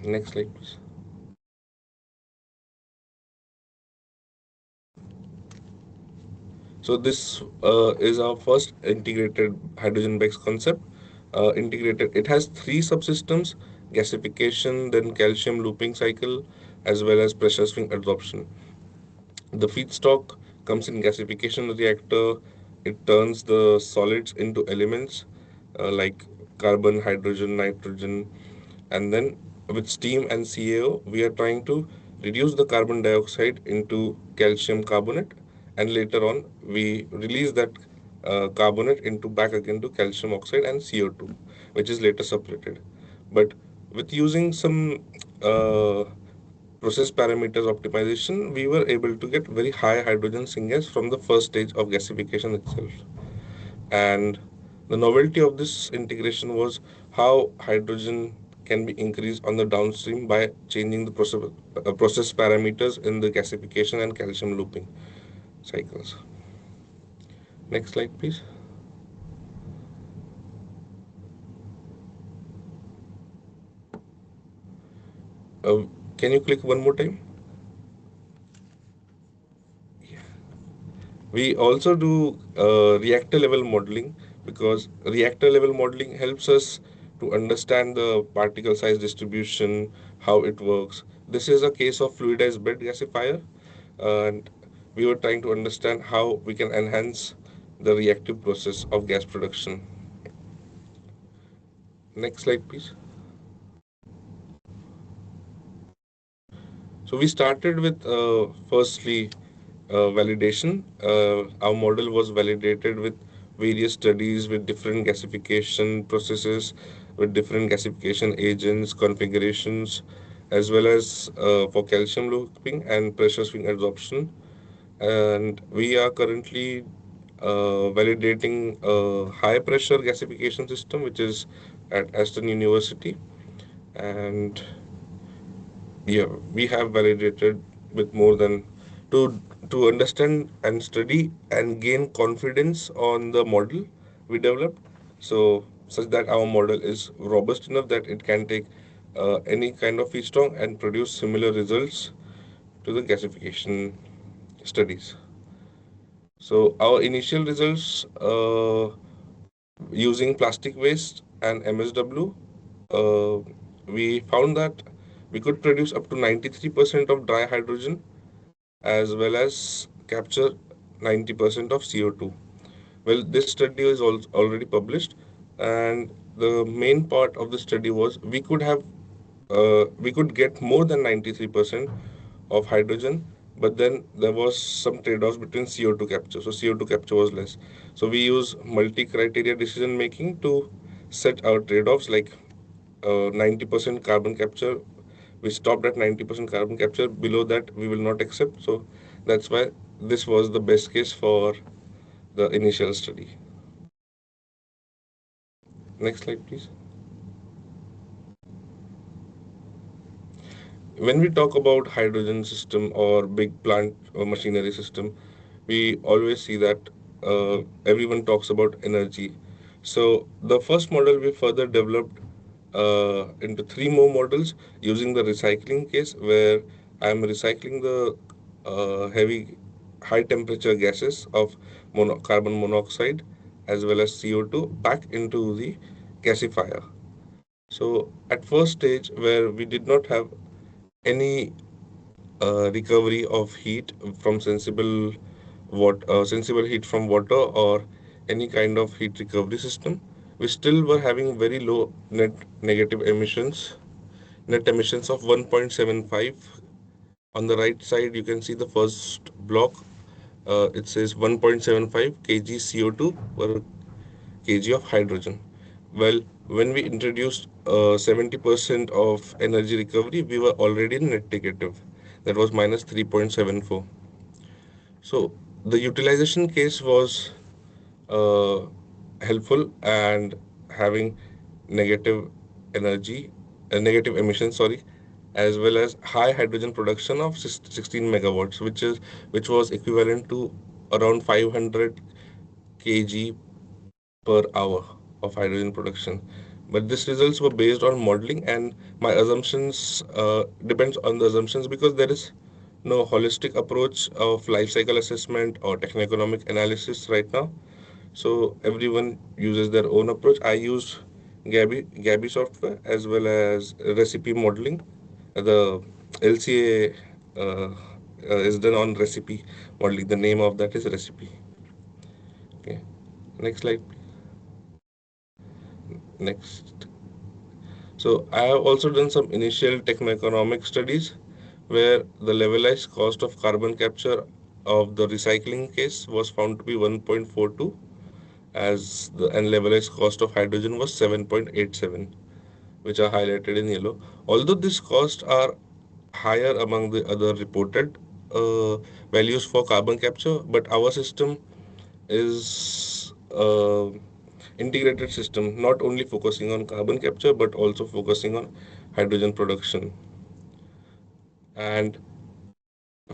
Next slide, please. So this is our first integrated hydrogen BECS concept. Integrated, it has three subsystems: gasification, then calcium looping cycle, as well as pressure swing adsorption. The feedstock comes in gasification reactor. It turns the solids into elements like carbon, hydrogen, nitrogen, and then with steam and CaO, we are trying to reduce the carbon dioxide into calcium carbonate, and later on we release that carbonate into back again to calcium oxide and CO2, which is later separated. But with using some process parameters optimization, we were able to get very high hydrogen syngas from the first stage of gasification itself. And the novelty of this integration was how hydrogen can be increased on the downstream by changing the process parameters in the gasification and calcium looping cycles. Next slide, please. Uh, can you click one more time? We also do reactor level modeling, because reactor level modeling helps us to understand the particle size distribution, how it works. This is a case of fluidized bed gasifier, and we were trying to understand how we can enhance the reactive process of gas production. Next slide, please. So we started with firstly validation. Our model was validated with various studies with different gasification processes, with different gasification agents, configurations, as well as for calcium looping and pressure swing adsorption. And we are currently validating a high pressure gasification system, which is at Aston University. And yeah, we have validated with more than to understand and study and gain confidence on the model we developed, so such that our model is robust enough that it can take any kind of feedstock and produce similar results to the gasification studies. So our initial results using plastic waste and MSW, uh, we found that we could produce up to 93% of dry hydrogen as well as capture 90% of CO2. Well, this study is already published, and the main part of the study was we could get more than 93% of hydrogen, but then there was some trade-offs between CO2 capture. So CO2 capture was less. So we use multi-criteria decision making to set our trade-offs, like 90% carbon capture. We stopped at 90% carbon capture. Below that, we will not accept. So that's why this was the best case for the initial study. Next slide, please. When we talk about hydrogen system or big plant or machinery system, we always see that everyone talks about energy. So the first model we further developed into three more models using the recycling case, where I am recycling the heavy high temperature gases of carbon monoxide as well as CO2 back into the gasifier. So at first stage, where we did not have any recovery of heat from sensible heat from water or any kind of heat recovery system, we still were having very low net emissions of 1.75. On the right side, you can see the first block. It says 1.75 kg CO2 per kg of hydrogen. Well, when we introduced 70% of energy recovery, we were already net negative. That was minus 3.74. So the utilization case was uh, helpful and having negative energy, negative emissions, sorry, as well as high hydrogen production of 16 megawatts, which was equivalent to around 500 kg per hour of hydrogen production. But these results were based on modeling, and my assumptions depends on the assumptions, because there is no holistic approach of life cycle assessment or techno-economic analysis right now. So everyone uses their own approach. I use Gabby software as well as recipe modeling. The LCA is done on recipe modeling. The name of that is recipe. Okay. Next slide. Next. So I have also done some initial techno-economic studies where the levelized cost of carbon capture of the recycling case was found to be 1.42, as the levelized cost of hydrogen was 7.87, which are highlighted in yellow. Although these costs are higher among the other reported values for carbon capture, but our system is integrated system, not only focusing on carbon capture but also focusing on hydrogen production. And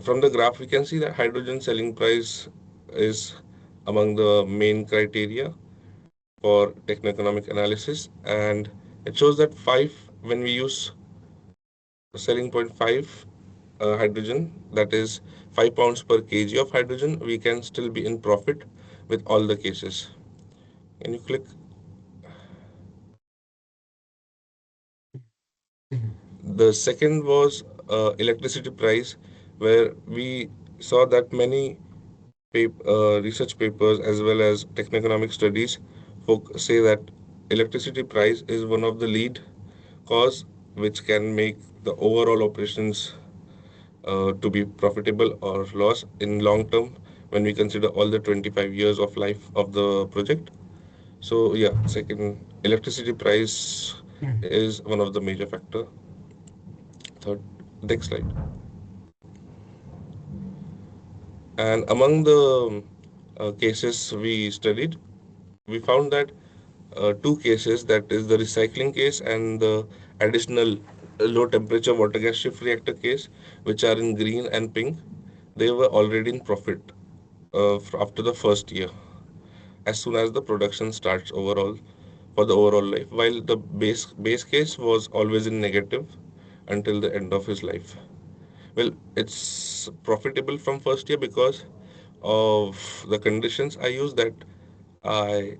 from the graph, we can see that hydrogen selling price is among the main criteria for techno-economic analysis, and it shows that when we use selling point 5 hydrogen, that is 5 pounds per kg of hydrogen, we can still be in profit with all the cases. Can you click? The second was electricity price, where we saw that many research papers as well as techno-economic studies say that electricity price is one of the lead cause which can make the overall operations to be profitable or loss in long term when we consider all the 25 years of life of the project. So yeah, second, electricity price is one of the major factor. Third, next slide. And among the cases we studied, we found that two cases, that is the recycling case and the additional low temperature water gas shift reactor case, which are in green and pink, they were already in profit after the first year, as soon as the production starts overall for the overall life, while the base case was always in negative until the end of his life. Well, it's profitable from first year because of the conditions I use, that I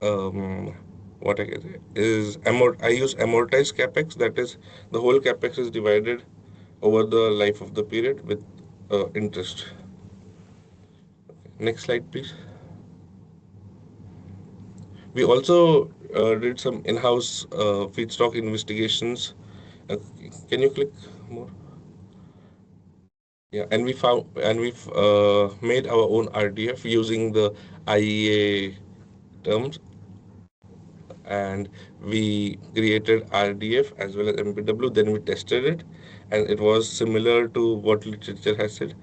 um, what I can say is I use amortized capex. That is, the whole capex is divided over the life of the period with interest. Next slide, please. We also did some in-house feedstock investigations. Uh, can you click more? Yeah, and we've made our own RDF using the IEA terms, and we created RDF as well as MPW. Then we tested it, and it was similar to what literature has said.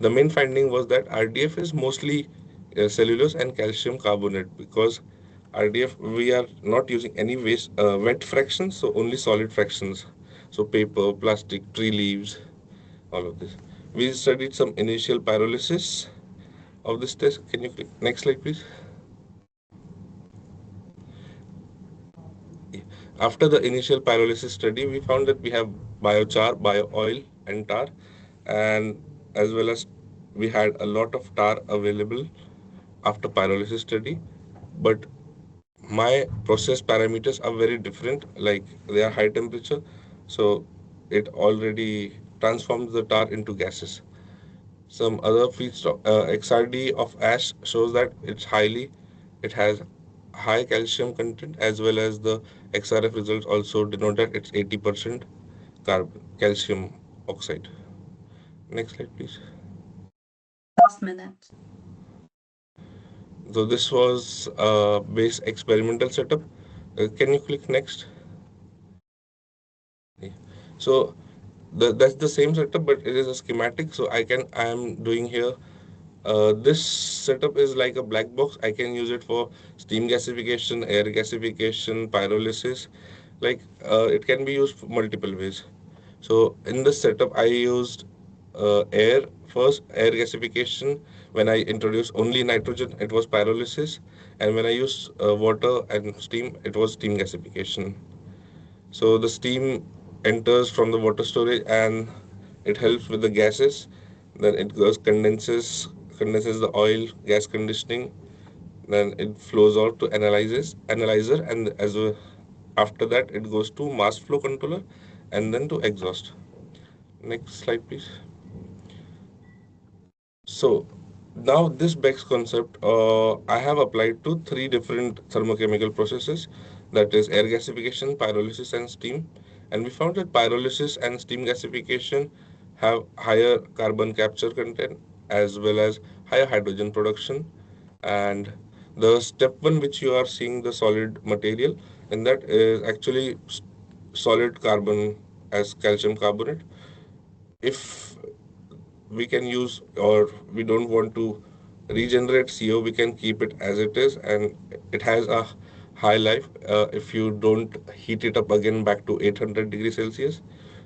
The main finding was that RDF is mostly cellulose and calcium carbonate, because RDF we are not using any waste wet fractions, so only solid fractions. So paper, plastic, tree leaves, all of this. We studied some initial pyrolysis of this test. Can you click next slide, please? After the initial pyrolysis study, we found that we have biochar, bio-oil, and tar, and as well as we had a lot of tar available after pyrolysis study. But my process parameters are very different, like they are high temperature, so it already transforms the tar into gases. Some other feedstock, XRD of ash shows that it has high calcium content, as well as the XRF results also denote that it's 80% calcium oxide. Next slide, please. Last minute. So this was a base experimental setup. Can you click next? Yeah. So that's the same setup, but it is a schematic. So I am doing here. This setup is like a black box. I can use it for steam gasification, air gasification, pyrolysis. Like it can be used for multiple ways. So in this setup, I used air first, air gasification. When I introduced only nitrogen, it was pyrolysis, and when I used water and steam, it was steam gasification. So the steam enters from the water storage and it helps with the gases. Then it goes condenses the oil, gas conditioning. Then it flows out to analyzer, and after that it goes to mass flow controller, and then to exhaust. Next slide, please. So now this BECS concept, I have applied to three different thermochemical processes, that is air gasification, pyrolysis, and steam. And we found that pyrolysis and steam gasification have higher carbon capture content as well as higher hydrogen production. And the step one, which you are seeing the solid material, and that is actually solid carbon as calcium carbonate. If we can use, or we don't want to regenerate CO, we can keep it as it is, and it has a high life. If you don't heat it up again back to 800 degrees Celsius,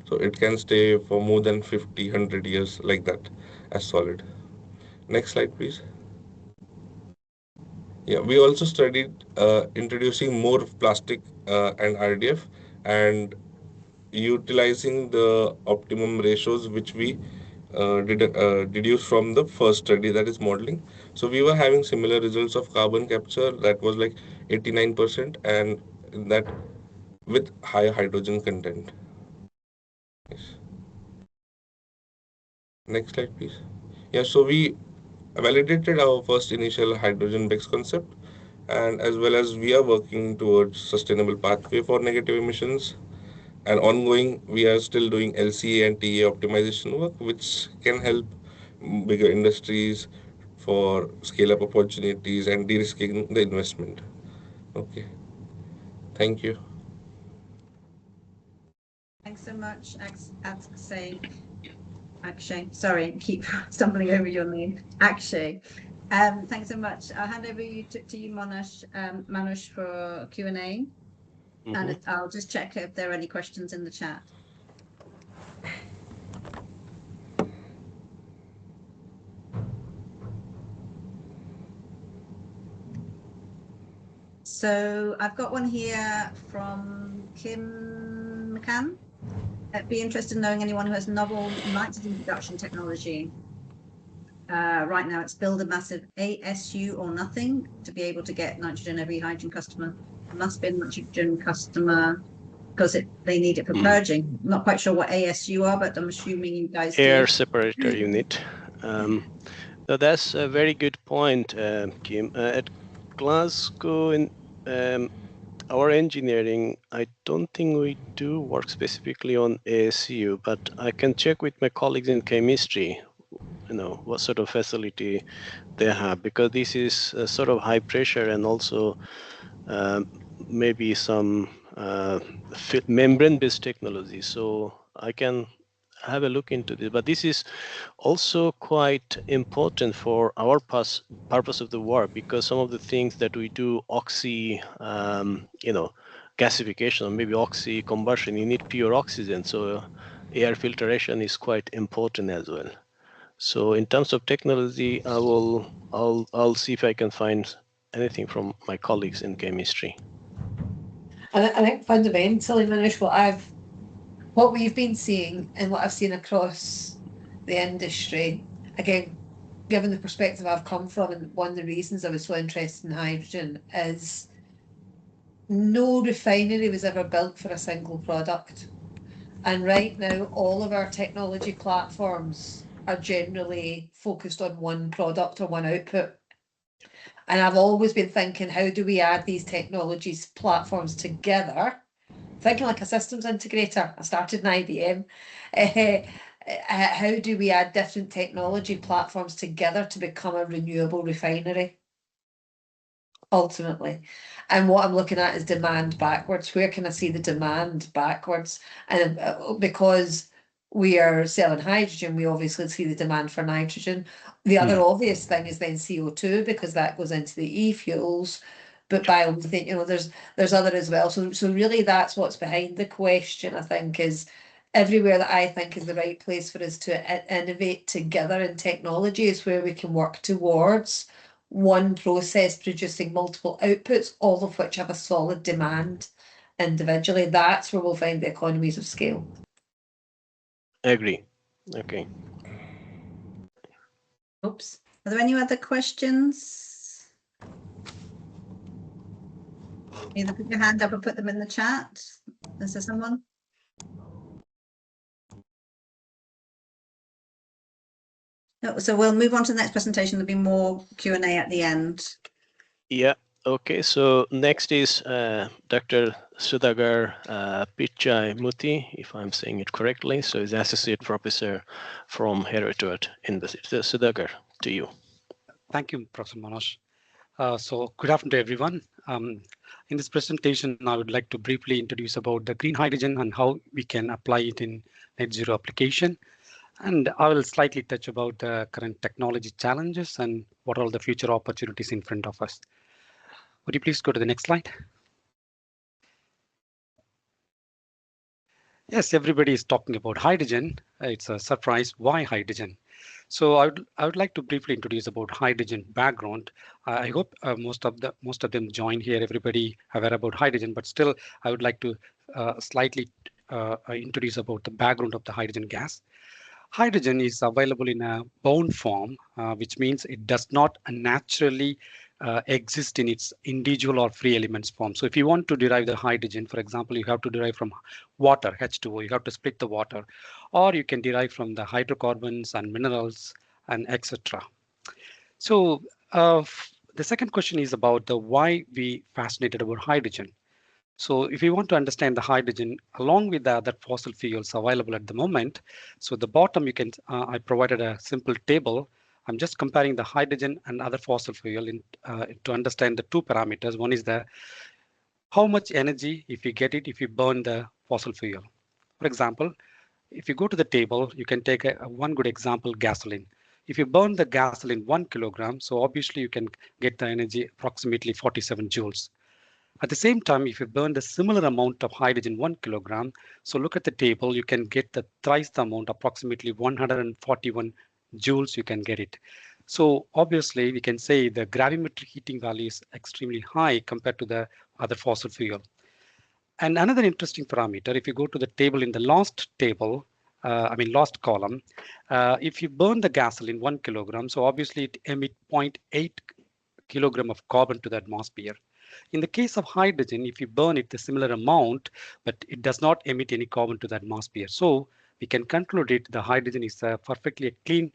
so it can stay for more than 50-100 years like that as solid. Next slide, please. Yeah, we also studied introducing more plastic and RDF and utilizing the optimum ratios which we deduced from the first study, that is modeling. So we were having similar results of carbon capture that was like 89% and that with higher hydrogen content. Yes. Next slide, please. Yeah, so we validated our first initial hydrogen BECS concept, and as well as we are working towards sustainable pathway for negative emissions. And ongoing, we are still doing LCA and TA optimization work, which can help bigger industries for scale-up opportunities and de-risking the investment. Okay, thank you. Thanks so much, Akshay. Sorry, keep stumbling over your name. Akshay. Thanks so much. I'll hand over to you, Manush, for Q&A. And I'll just check if there are any questions in the chat. So I've got one here from Kim McCann. I'd be interested in knowing anyone who has novel nitrogen production technology. Right now, it's build a massive ASU or nothing to be able to get nitrogen. Every hydrogen customer must be a nitrogen customer because they need it for purging. I'm not quite sure what ASU are, but I'm assuming you guys Air do. separator unit. So that's a very good point, Kim. At Glasgow, in our engineering, I don't think we do work specifically on ASU, but I can check with my colleagues in chemistry, what sort of facility they have, because this is a sort of high pressure and also maybe some membrane-based technology. So I can have a look into this, but this is also quite important for our purpose of the work, because some of the things that we do, oxy, gasification, or maybe oxy combustion, you need pure oxygen. So air filtration is quite important as well. So in terms of technology, I'll see if I can find anything from my colleagues in chemistry. I think fundamentally, Manish, what we've been seeing and what I've seen across the industry, again, given the perspective I've come from, and one of the reasons I was so interested in hydrogen is no refinery was ever built for a single product. And right now, all of our technology platforms are generally focused on one product or one output. And I've always been thinking, how do we add these technologies platforms together? Thinking like a systems integrator. I started in IBM. How do we add different technology platforms together to become a renewable refinery? Ultimately. And what I'm looking at is demand backwards. Where can I see the demand backwards? And because we are selling hydrogen, we obviously see the demand for nitrogen. The other obvious thing is then CO2, because that goes into the e-fuels. But biomethane, there's other as well. So really that's what's behind the question, I think, is everywhere that I think is the right place for us to innovate together in technology is where we can work towards one process producing multiple outputs, all of which have a solid demand individually. That's where we'll find the economies of scale. I agree. Okay. Oops. Are there any other questions? Either put your hand up or put them in the chat. Is there someone? No, so we'll move on to the next presentation. There'll be more Q&A at the end. Yeah. Okay. So next is Dr. Sudhagar Pichai Muthi, if I'm saying it correctly. So he's associate professor from Hertford University. So Sudhagar, to you. Thank you, Professor Manoj. So good afternoon to everyone. In this presentation, I would like to briefly introduce about the green hydrogen and how we can apply it in net zero application. And I will slightly touch about the current technology challenges and what are the future opportunities in front of us. Would you please go to the next slide? Yes, everybody is talking about hydrogen. It's a surprise. Why hydrogen? So I would like to briefly introduce about hydrogen background. I hope most of them join here. Everybody aware about hydrogen, but still I would like to slightly introduce about the background of the hydrogen gas. Hydrogen is available in a bound form, which means it does not naturally exist in its individual or free elements form. So if you want to derive the hydrogen, for example, you have to derive from water, H2O, you have to split the water, or you can derive from the hydrocarbons and minerals and etc. So the second question is about the why we fascinated about hydrogen. So if you want to understand the hydrogen along with the other fossil fuels available at the moment, so the bottom you can, I provided a simple table. I'm just comparing the hydrogen and other fossil fuel to understand the two parameters. One is the how much energy if you get it if you burn the fossil fuel. For example, if you go to the table, you can take one good example, gasoline. If you burn the gasoline 1 kilogram, so obviously you can get the energy approximately 47 joules. At the same time, if you burn the similar amount of hydrogen 1 kilogram, so look at the table, you can get the thrice the amount, approximately 141 joules you can get it. So obviously we can say the gravimetric heating value is extremely high compared to the other fossil fuel. And another interesting parameter, if you go to the table in the last table, last column, if you burn the gasoline 1 kilogram, so obviously it emits 0.8 kilogram of carbon to the atmosphere. In the case of hydrogen, if you burn it the similar amount, but it does not emit any carbon to the atmosphere. So we can conclude it, the hydrogen is perfectly a clean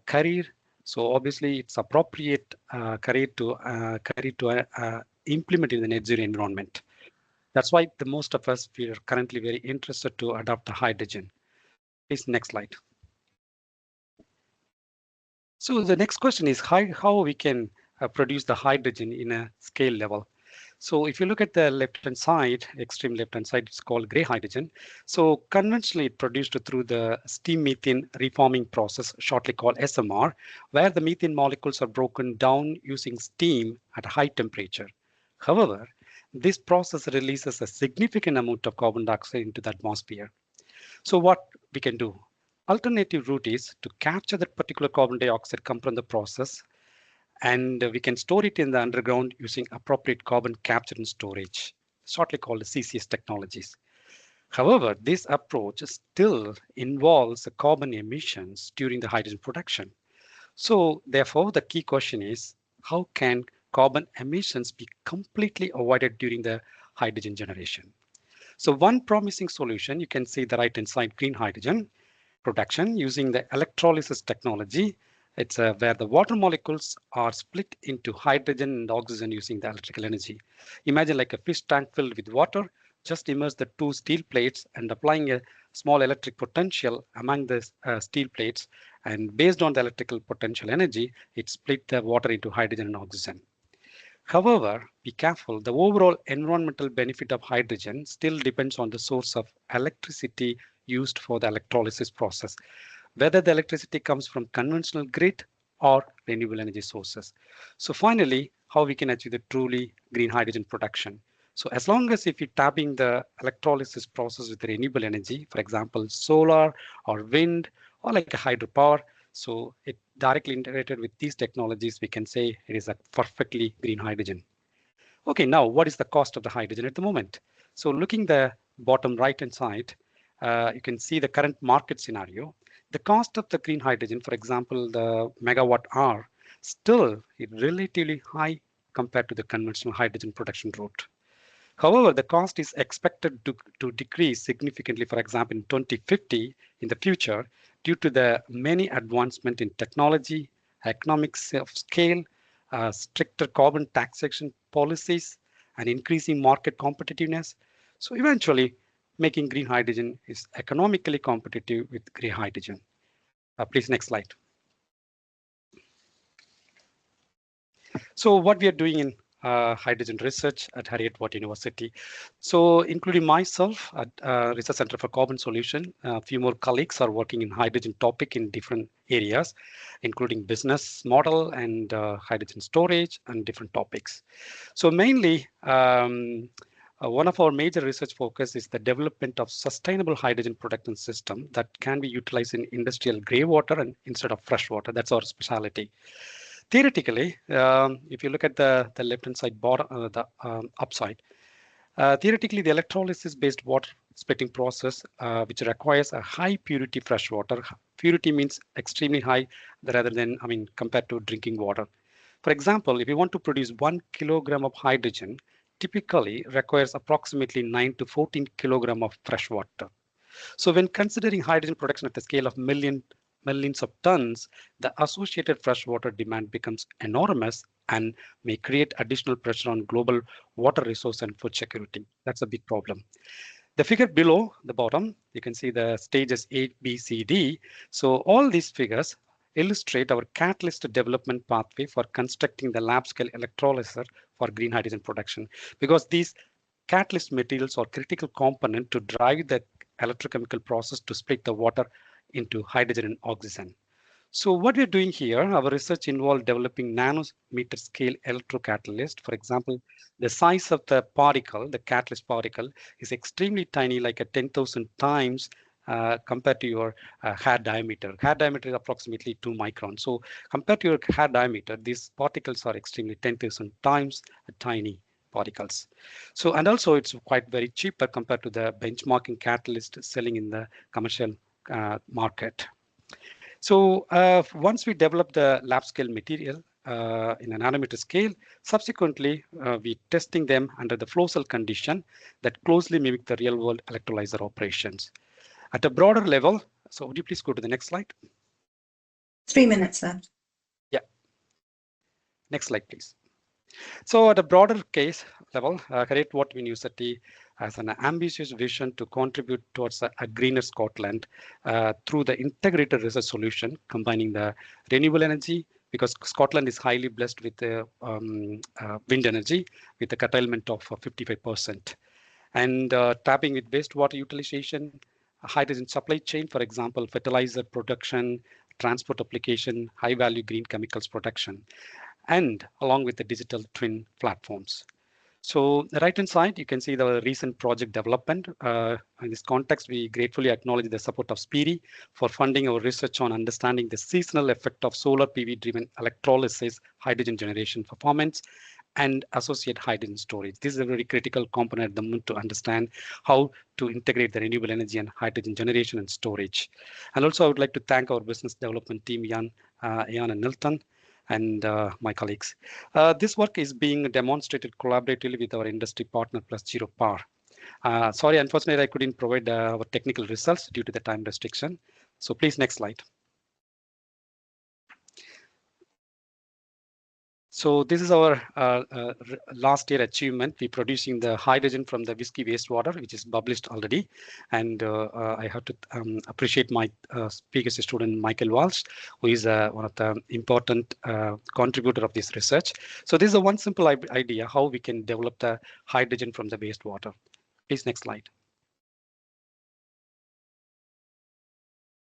carrier. So obviously it's appropriate carrier to implement in the net zero environment. That's why the most of us, we are currently very interested to adopt the hydrogen. Please, next slide. So the next question is how we can produce the hydrogen in a scale level. So if you look at the left-hand side, extreme left-hand side, it's called gray hydrogen. So conventionally it's produced through the steam methane reforming process, shortly called SMR, where the methane molecules are broken down using steam at a high temperature. However, this process releases a significant amount of carbon dioxide into the atmosphere. So what we can do? Alternative route is to capture that particular carbon dioxide come from the process, and we can store it in the underground using appropriate carbon capture and storage, shortly called the CCS technologies. However, this approach still involves the carbon emissions during the hydrogen production. So therefore, the key question is, how can carbon emissions be completely avoided during the hydrogen generation? So one promising solution, you can see the right-hand side, green hydrogen production using the electrolysis technology. It's where the water molecules are split into hydrogen and oxygen using the electrical energy. Imagine like a fish tank filled with water, just immerse the two steel plates and applying a small electric potential among the steel plates. And based on the electrical potential energy, it split the water into hydrogen and oxygen. However, be careful, the overall environmental benefit of hydrogen still depends on the source of electricity used for the electrolysis process, whether the electricity comes from conventional grid or renewable energy sources. So finally, how we can achieve the truly green hydrogen production. So as long as if you're tapping the electrolysis process with renewable energy, for example, solar or wind or like a hydropower, so it directly integrated with these technologies, we can say it is a perfectly green hydrogen. Okay, now what is the cost of the hydrogen at the moment? So looking the bottom right-hand side, you can see the current market scenario. The cost of the green hydrogen, for example, the megawatt hour, still is relatively high compared to the conventional hydrogen production route. However, the cost is expected to decrease significantly, for example, in 2050 in the future, due to the many advancement in technology, economics of scale, stricter carbon taxation policies, and increasing market competitiveness. So eventually, making green hydrogen is economically competitive with gray hydrogen. Please, next slide. So what we are doing in hydrogen research at Heriot-Watt University. So including myself at Research Center for Carbon Solution, a few more colleagues are working in hydrogen topic in different areas, including business model and hydrogen storage and different topics. So mainly, One of our major research focus is the development of sustainable hydrogen production system that can be utilized in industrial grey water and instead of fresh water. That's our specialty. Theoretically, if you look at the left-hand side bottom, the upside, theoretically, the electrolysis-based water splitting process, which requires a high purity fresh water. Purity means extremely high rather than, compared to drinking water. For example, if you want to produce 1 kilogram of hydrogen, typically requires approximately 9 to 14 kilogram of fresh water. So when considering hydrogen production at the scale of millions of tons, the associated freshwater demand becomes enormous and may create additional pressure on global water resource and food security. That's a big problem. The figure below the bottom, you can see the stages A, B, C, D. So all these figures illustrate our catalyst development pathway for constructing the lab scale electrolyzer for green hydrogen production, because these catalyst materials are critical component to drive the electrochemical process to split the water into hydrogen and oxygen. So what we're doing here, our research involved developing nanometer scale electrocatalyst. For example, the size of the particle, the catalyst particle, is extremely tiny, like a 10,000 times compared to your hair diameter. Hair diameter is approximately 2 microns. So compared to your hair diameter, these particles are extremely 10,000 times tiny particles. So, and also it's quite very cheaper compared to the benchmarking catalyst selling in the commercial market. So once we develop the lab scale material in a nanometer scale, subsequently we testing them under the flow cell condition that closely mimic the real world electrolyzer operations. At a broader level, so would you please go to the next slide? 3 minutes left. Yeah. Next slide, please. So at a broader case level, Harriet Watt University has an ambitious vision to contribute towards a greener Scotland through the integrated research solution, combining the renewable energy, because Scotland is highly blessed with wind energy, with a curtailment of 55%. And tapping with wastewater utilization, hydrogen supply chain, for example, fertilizer production, transport application, high value green chemicals production, and along with the digital twin platforms. So the right-hand side, you can see the recent project development. In this context, we gratefully acknowledge the support of SPEERI for funding our research on understanding the seasonal effect of solar PV-driven electrolysis, hydrogen generation performance, and associate hydrogen storage. This is a very critical component at the moment to understand how to integrate the renewable energy and hydrogen generation and storage. And also, I would like to thank our business development team, Jan and Nilton, and my colleagues. This work is being demonstrated collaboratively with our industry partner plus Zero Power. Sorry, unfortunately, I couldn't provide our technical results due to the time restriction. So please, next slide. So this is our last year achievement. We're producing the hydrogen from the whiskey wastewater, which is published already. And I have to appreciate my speaker student, Michael Walsh, who is one of the important contributor of this research. So this is one simple idea how we can develop the hydrogen from the wastewater. Please, next slide.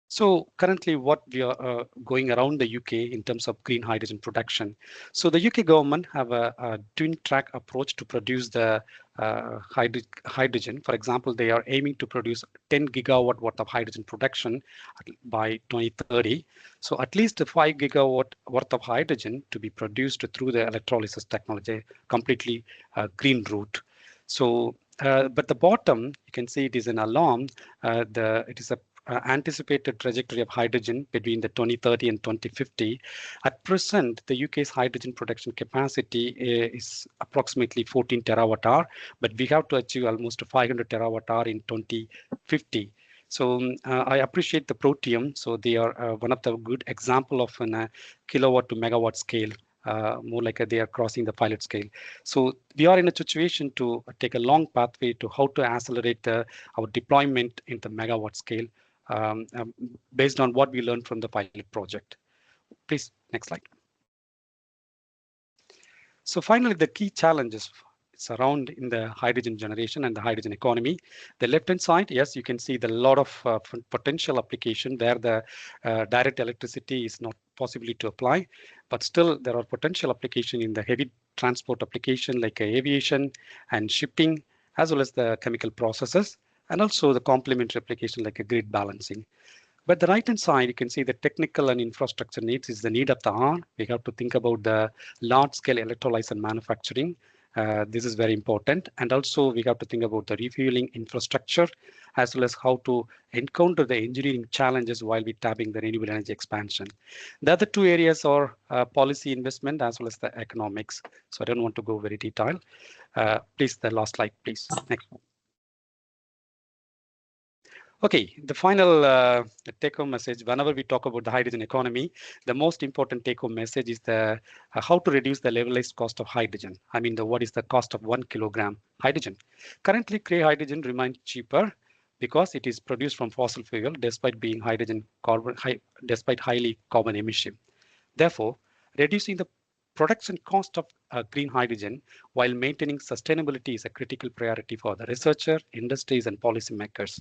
So currently what we are going around the UK in terms of green hydrogen production. So the UK government have a twin track approach to produce the hydrogen. For example, they are aiming to produce 10 gigawatt worth of hydrogen production by 2030. So at least 5 gigawatt worth of hydrogen to be produced through the electrolysis technology, completely green route. So, but the bottom, you can see it is an alarm. It is a anticipated trajectory of hydrogen between the 2030 and 2050. At present, the UK's hydrogen production capacity is approximately 14 terawatt hour, but we have to achieve almost 500 terawatt hour in 2050. So I appreciate the Proteum. So they are one of the good example of a kilowatt to megawatt scale. More like they are crossing the pilot scale. So we are in a situation to take a long pathway to how to accelerate our deployment in the megawatt scale based on what we learned from the pilot project. Please, next slide. So finally, the key challenges surround in the hydrogen generation and the hydrogen economy. The left-hand side, yes, you can see the lot of potential application where the direct electricity is not possibly to apply, but still there are potential application in the heavy transport application like aviation and shipping as well as the chemical processes, and also the complementary application like a grid balancing. But the right-hand side, you can see the technical and infrastructure needs is the need of the hour. We have to think about the large-scale electrolyzer manufacturing. This is very important. And also we have to think about the refueling infrastructure, as well as how to encounter the engineering challenges while we tapping the renewable energy expansion. The other two areas are policy investment as well as the economics. So I don't want to go very detailed. Please, the last slide, please. Next one. Okay, the final take-home message, whenever we talk about the hydrogen economy, the most important take-home message is the how to reduce the levelized cost of hydrogen. I mean, what is the cost of 1 kilogram hydrogen? Currently, gray hydrogen remains cheaper because it is produced from fossil fuel despite being despite highly carbon emission. Therefore, reducing the production cost of green hydrogen while maintaining sustainability is a critical priority for the researcher, industries, and policymakers.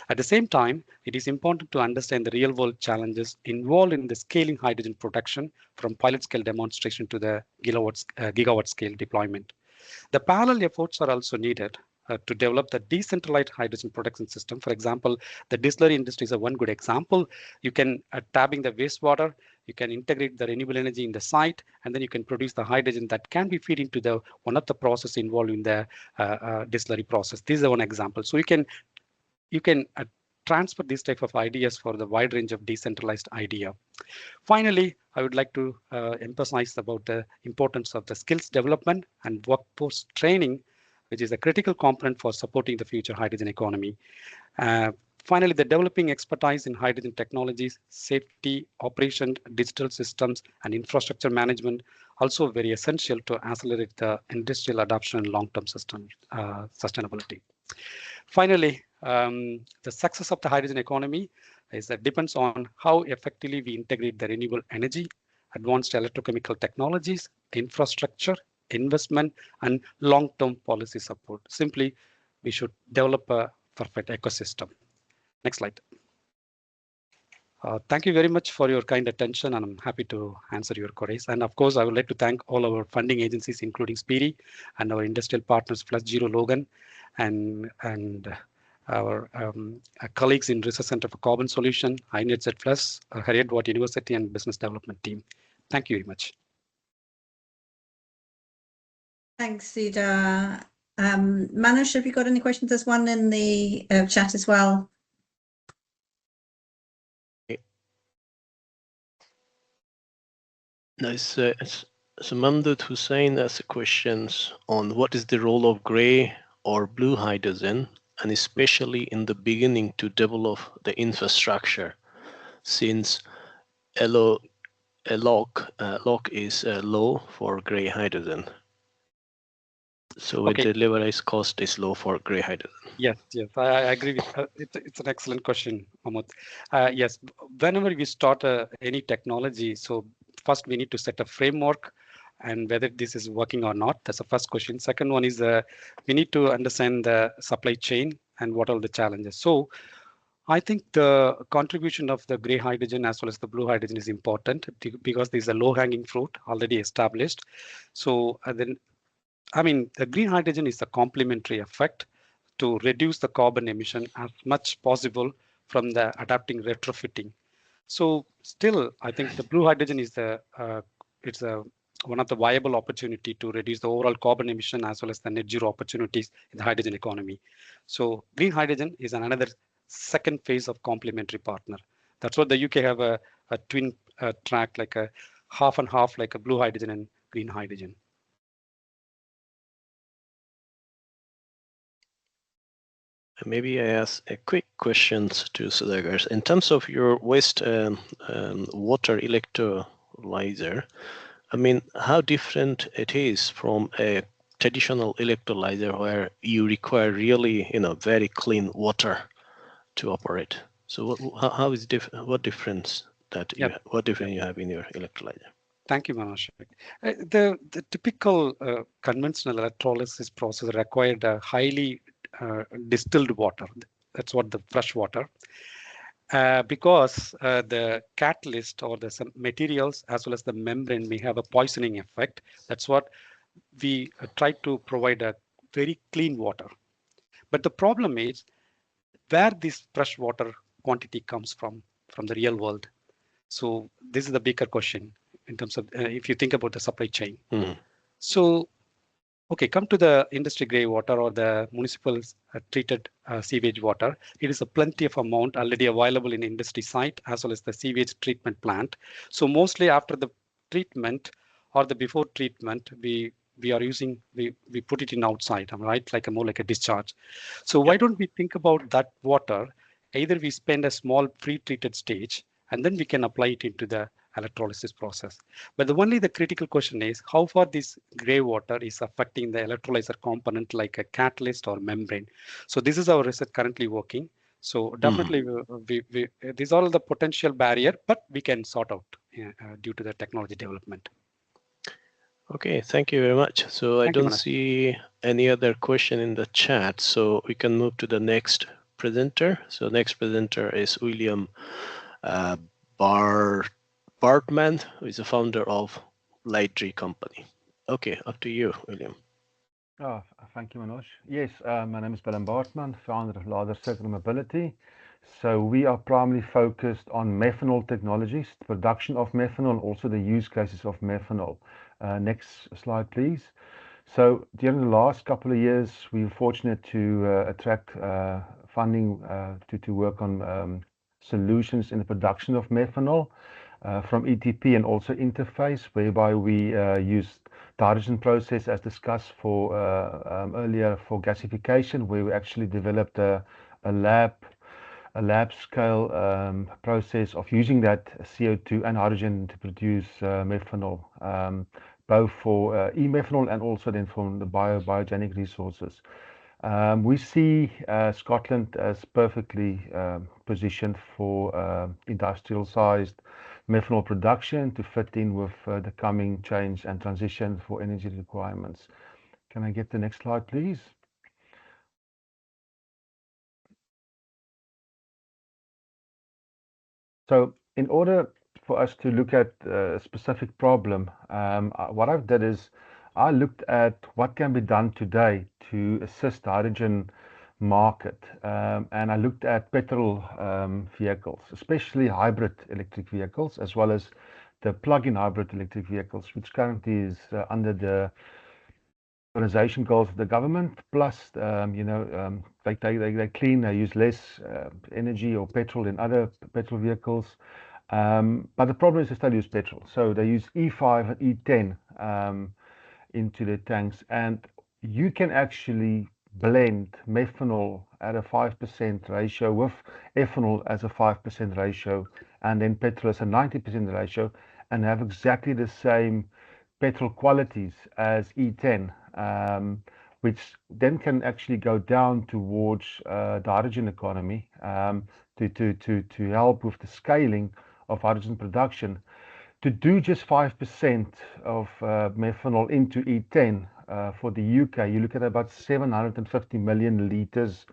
At the same time, it is important to understand the real-world challenges involved in the scaling hydrogen production from pilot-scale demonstration to the gigawatt-scale deployment. The parallel efforts are also needed to develop the decentralized hydrogen production system. For example, the distillery industry is a one good example. You can tapping the wastewater, you can integrate the renewable energy in the site, and then you can produce the hydrogen that can be fed into the one of the process involved in the distillery process. This is one example. So you can transfer this type of ideas for the wide range of decentralized idea. Finally, I would like to emphasize about the importance of the skills development and workforce training, which is a critical component for supporting the future hydrogen economy. Finally, the developing expertise in hydrogen technologies, safety, operation, digital systems, and infrastructure management also very essential to accelerate the industrial adoption and long-term sustainability. Finally, the success of the hydrogen economy depends on how effectively we integrate the renewable energy, advanced electrochemical technologies, infrastructure, investment, and long-term policy support. Simply, we should develop a perfect ecosystem. Next slide. Thank you very much for your kind attention, and I'm happy to answer your queries. And of course, I would like to thank all our funding agencies, including SPEERI and our industrial partners, Plus Zero Logan, and our colleagues in Research Center for Carbon Solution, INETZ Plus, Harriet-Watt University, and Business Development Team. Thank you very much. Thanks, Sudha. Manush, have you got any questions? There's one in the chat as well. No, so Mamdud Hussain has questions on what is the role of gray or blue hydrogen, and especially in the beginning to develop the infrastructure, since LOC is low for gray hydrogen. So Okay. the levelized cost is low for gray hydrogen. Yes, I agree with it's an excellent question, Mahmood. Yes, whenever we start any technology, so first we need to set a framework and whether this is working or not. That's the first question. Second one is we need to understand the supply chain and what are the challenges. So I think the contribution of the gray hydrogen as well as the blue hydrogen is important because there's a low-hanging fruit already established. So then, I mean, the green hydrogen is a complementary effect to reduce the carbon emission as much possible from the adapting retrofitting. So still, I think the blue hydrogen is one of the viable opportunity to reduce the overall carbon emission as well as the net zero opportunities in the hydrogen economy. So green hydrogen is another second phase of complementary partner. That's what the UK have a twin track, like a half and half, like a blue hydrogen and green hydrogen. Maybe I ask a quick questions to Sudhakar. In terms of your waste water electrolyzer, I mean, how different it is from a traditional electrolyzer where you require really, very clean water to operate. So how is what difference you have in your electrolyzer? Thank you, Manoj. The typical conventional electrolysis process required a highly distilled water. That's what the fresh water. Because the catalyst or the materials as well as the membrane may have a poisoning effect. That's what we try to provide a very clean water. But the problem is where this fresh water quantity comes from the real world. So this is the bigger question in terms of if you think about the supply chain. So, okay, come to the industry grey water or the municipal treated sewage water. It is a plenty of amount already available in industry site as well as the sewage treatment plant. So mostly after the treatment or the before treatment, we put it in outside, right? Like more like a discharge. So why don't we think about that water? Either we spend a small pre-treated stage and then we can apply it into the electrolysis process. But the critical question is how far this gray water is affecting the electrolyzer component like a catalyst or membrane. So this is our research currently working. So definitely these are all the potential barrier, but we can sort out due to the technology development. Okay, thank you very much. So I don't see any other question in the chat, so we can move to the next presenter. So next presenter is William Bartman, who is the founder of Lightree Company. Okay, up to you, William. Oh, thank you, Manoj. Yes, my name is Willem Bartman, founder of Larder Circular Mobility. So we are primarily focused on methanol technologies, the production of methanol, also the use cases of methanol. Next slide, please. So during the last couple of years, we were fortunate to attract funding to work on solutions in the production of methanol from ETP and also Interface, whereby we used the hydrogen process as discussed for earlier for gasification, where we actually developed a lab scale process of using that CO2 and hydrogen to produce methanol, both for e-methanol and also then from the biogenic resources. We see Scotland as perfectly positioned for industrial sized methanol production to fit in with the coming change and transition for energy requirements. Can I get the next slide, please? So in order for us to look at a specific problem, what I've done is I looked at what can be done today to assist the hydrogen market, and I looked at petrol vehicles, especially hybrid electric vehicles, as well as the plug-in hybrid electric vehicles, which currently is under the organization goals of the government. Plus, they clean, they use less energy or petrol than other petrol vehicles. But the problem is they still use petrol, so they use E5 and E10 into their tanks, and you can actually blend methanol at a 5% ratio with ethanol as a 5% ratio, and then petrol as a 90% ratio, and have exactly the same petrol qualities as E10, which then can actually go down towards the hydrogen economy to help with the scaling of hydrogen production. To do just 5% of methanol into E10 for the UK, you look at about 750 million litres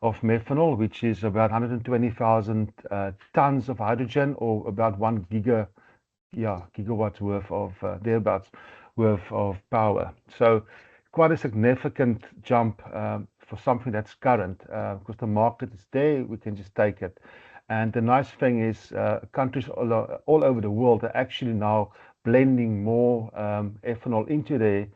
of methanol, which is about 120,000 tons of hydrogen, or about 1 gigawatts worth of thereabouts worth of power. So quite a significant jump for something that's current, because the market is there, we can just take it. And the nice thing is countries all over the world are actually now blending more ethanol into their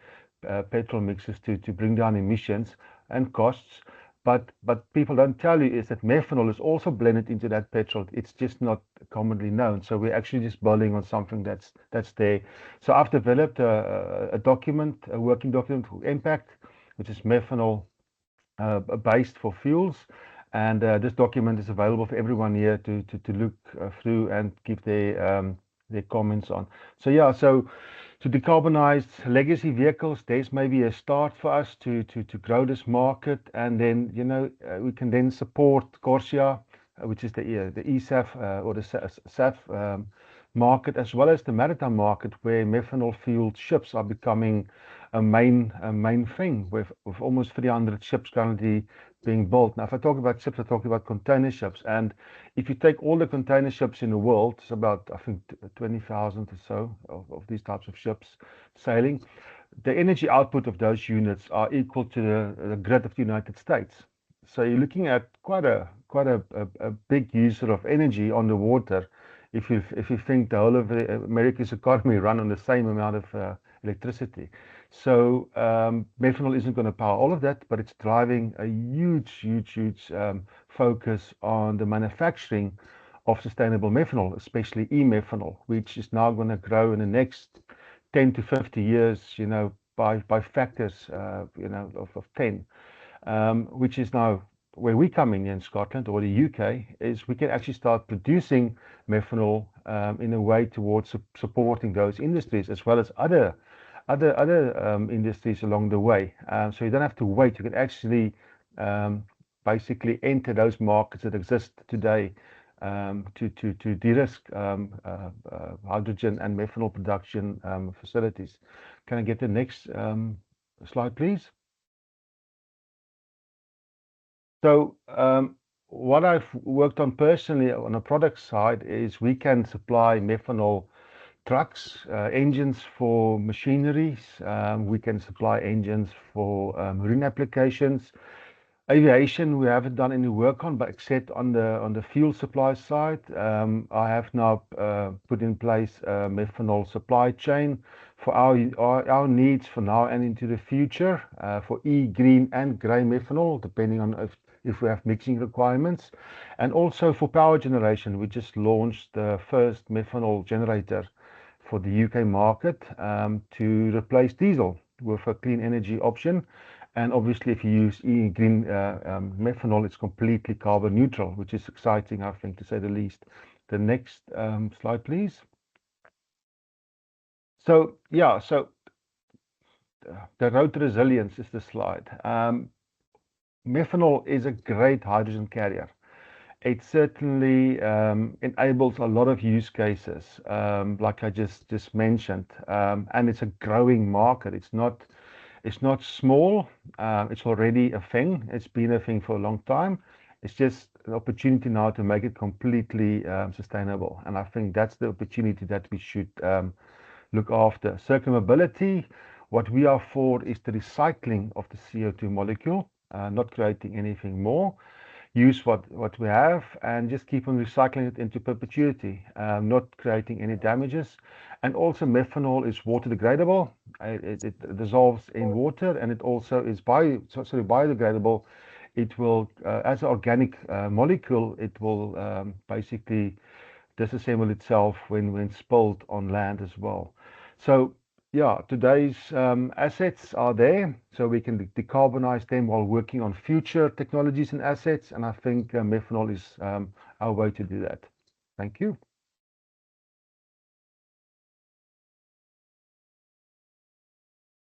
petrol mixes to bring down emissions and costs. But people don't tell you is that methanol is also blended into that petrol. It's just not commonly known. So we're actually just building on something that's there. So I've developed a working document for Impact, which is methanol based for fuels. And this document is available for everyone here to look through and give their comments on. So yeah, so to decarbonize legacy vehicles, there's maybe a start for us to grow this market, and then we can then support CORSIA, which is the eSAF or the SAF market, as well as the maritime market, where methanol fueled ships are becoming a main thing, with almost 300 ships currently being built. Now, if I talk about ships, I talk about container ships, and if you take all the container ships in the world, it's about, I think, 20,000 or so of these types of ships sailing. The energy output of those units are equal to the grid of the United States. So you're looking at quite a big user of energy on the water. If you think the whole of America's economy run on the same amount of electricity, so methanol isn't going to power all of that, but it's driving a huge focus on the manufacturing of sustainable methanol, especially e-methanol, which is now going to grow in the next 10 to 50 years, by factors, of 10, which is now where we come in Scotland or the UK, is we can actually start producing methanol in a way towards supporting those industries as well as other industries along the way. So you don't have to wait. You can actually basically enter those markets that exist today to de-risk hydrogen and methanol production facilities. Can I get the next slide, please? So what I've worked on personally on the product side is we can supply methanol trucks, engines for machineries. We can supply engines for marine applications. Aviation, we haven't done any work on, but except on the fuel supply side, I have now put in place a methanol supply chain for our needs for now and into the future, for green and grey methanol, depending on if we have mixing requirements, and also for power generation. We just launched the first methanol generator for the UK market to replace diesel with a clean energy option. And obviously, if you use green methanol, it's completely carbon neutral, which is exciting, I think, to say the least. The next slide, please. So, yeah, the road to resilience is the slide. Methanol is a great hydrogen carrier. It certainly enables a lot of use cases, like I just mentioned, and it's a growing market. It's not small. It's already a thing. It's been a thing for a long time. It's just an opportunity now to make it completely sustainable. And I think that's the opportunity that we should look after. Circummobility, what we are for is the recycling of the CO2 molecule, not creating anything more. Use what we have and just keep on recycling it into perpetuity, not creating any damages. And also methanol is water degradable. It dissolves in water, and it also is biodegradable. It will, as an organic molecule, it will basically disassemble itself when spilled on land as well. So yeah, today's assets are there, so we can decarbonize them while working on future technologies and assets. And I think methanol is our way to do that. Thank you.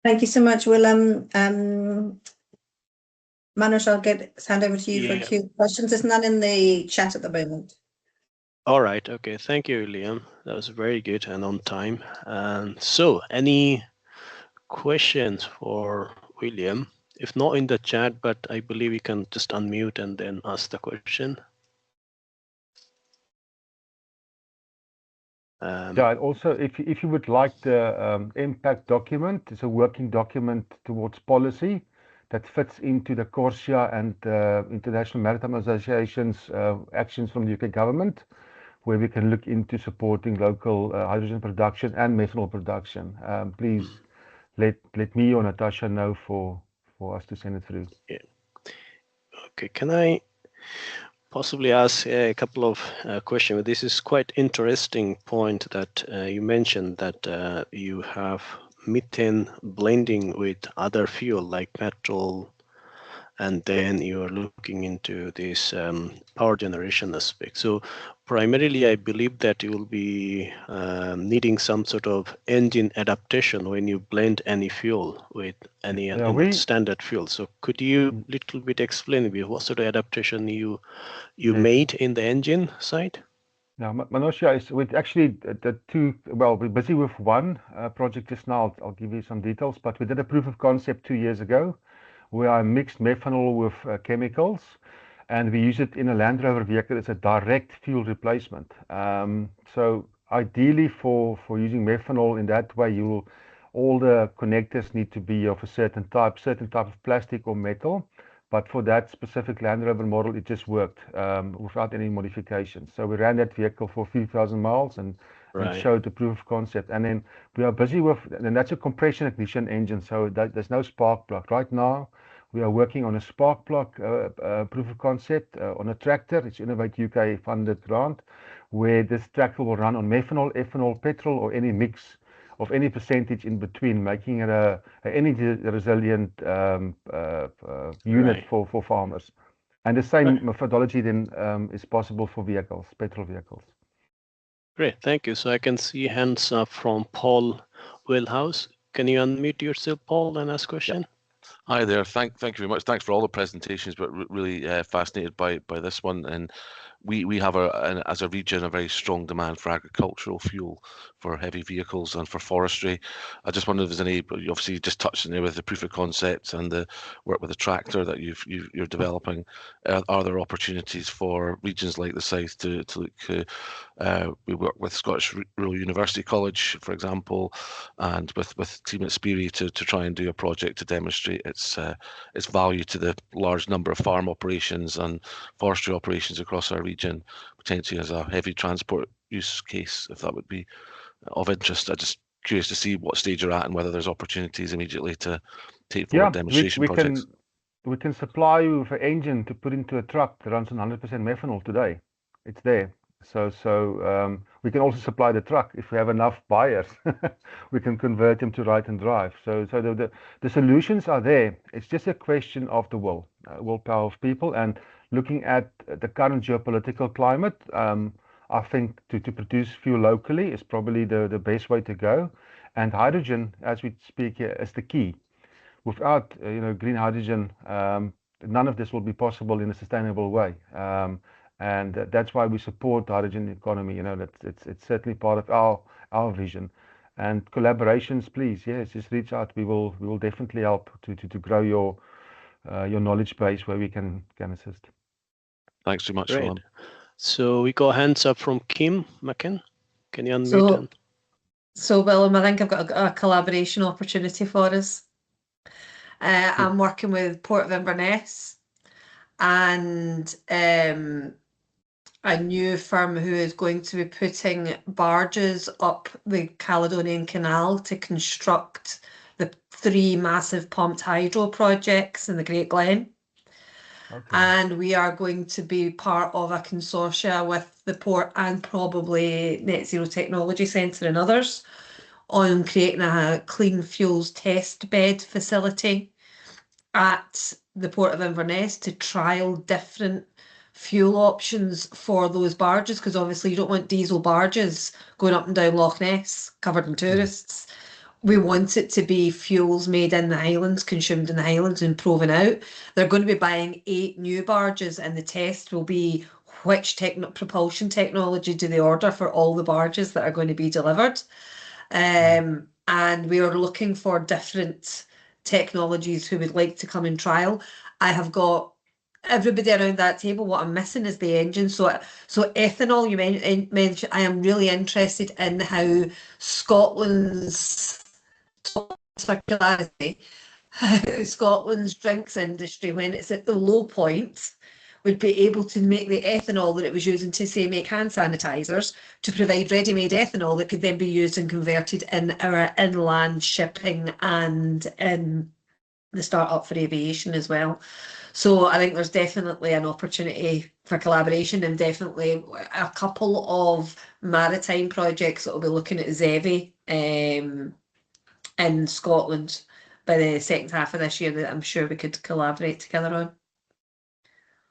Thank you so much, Willem. Manoj, I'll hand over to you for a few questions. There's none in the chat at the moment. All right. Okay. Thank you, Liam. That was very good and on time. So any questions for William? If not in the chat, but I believe you can just unmute and then ask the question. Yeah, and also if you would like the impact document, it's a working document towards policy that fits into the CORSIA and International Maritime Association's actions from the UK government, where we can look into supporting local hydrogen production and methanol production. Please let me or Natasha know for us to send it through. Yeah. Okay. Can I possibly ask a couple of questions? This is quite interesting point that you mentioned that you have methane blending with other fuel like petrol, and then you're looking into this power generation aspect. So primarily, I believe that you will be needing some sort of engine adaptation when you blend any fuel with any standard fuel. So could you little bit explain what sort of adaptation you made in the engine side? Now, Manoj, is with actually the two, well, we're busy with one project just now. I'll give you some details, but we did a proof of concept 2 years ago where I mixed methanol with chemicals, and we use it in a Land Rover vehicle as a direct fuel replacement. So ideally for using methanol in that way, all the connectors need to be of a certain type of plastic or metal. But for that specific Land Rover model, it just worked without any modifications. So we ran that vehicle for a few thousand miles and showed the proof of concept. And then we are busy with, and that's a compression ignition engine, so there's no spark plug. Right now, we are working on a spark plug proof of concept on a tractor. It's Innovate UK funded grant, where this tractor will run on methanol, ethanol, petrol, or any mix of any percentage in between, making it a energy resilient unit for farmers. And the same methodology then is possible for vehicles, petrol vehicles. Great, thank you. So I can see hands up from Paul Wilhouse. Can you unmute yourself, Paul, and ask a question? Hi there. Thank you very much. Thanks for all the presentations, but really fascinated by this one. And we have as a region a very strong demand for agricultural fuel for heavy vehicles and for forestry. I just wonder if there's any. You obviously just touched on there with the proof of concept and the work with the tractor that you're developing. Are there opportunities for regions like the south to look? We work with Scottish Rural University College, for example, and with team at SPEERI to try and do a project to demonstrate its value to the large number of farm operations and forestry operations across our region, potentially as a heavy transport use case, if that would be of interest. I'm just curious to see what stage you're at and whether there's opportunities immediately to take forward demonstration projects. We can supply you with an engine to put into a truck that runs on 100% methanol today. It's there. So we can also supply the truck if we have enough buyers. We can convert them to ride and drive. So the solutions are there. It's just a question of the willpower of people, and looking at the current geopolitical climate. I think to produce fuel locally is probably the best way to go, and hydrogen, as we speak here, is the key. Without green hydrogen, none of this will be possible in a sustainable way. And that's why we support the hydrogen economy. It's certainly part of our vision. And collaborations, please, yes, just reach out. We will definitely help to grow your knowledge base where we can assist. Thanks so much, Roland. So we got hands up from Kim McKen. Can you unmute him? So Willem, I think I've got a collaboration opportunity for us. I'm working with Port of Inverness and a new firm who is going to be putting barges up the Caledonian Canal to construct the 3 massive pumped hydro projects in the Great Glen. Okay. And we are going to be part of a consortia with the port and probably Net Zero Technology Centre and others on creating a clean fuels test bed facility at the Port of Inverness to trial different fuel options for those barges, because obviously you don't want diesel barges going up and down Loch Ness covered in tourists. We want it to be fuels made in the Highlands, consumed in the Highlands and proven out. They're going to be buying 8 new barges, and the test will be which propulsion technology do they order for all the barges that are going to be delivered. And we are looking for different technologies who would like to come and trial. I have got everybody around that table. What I'm missing is the engine. So ethanol, you mentioned, I am really interested in how Scotland's circularity, Scotland's drinks industry, when it's at the low point, would be able to make the ethanol that it was using to, say, make hand sanitizers, to provide ready-made ethanol that could then be used and converted in our inland shipping and in the start-up for aviation as well. So I think there's definitely an opportunity for collaboration, and definitely a couple of maritime projects that will be looking at ZEVI in Scotland by the second half of this year that I'm sure we could collaborate together on.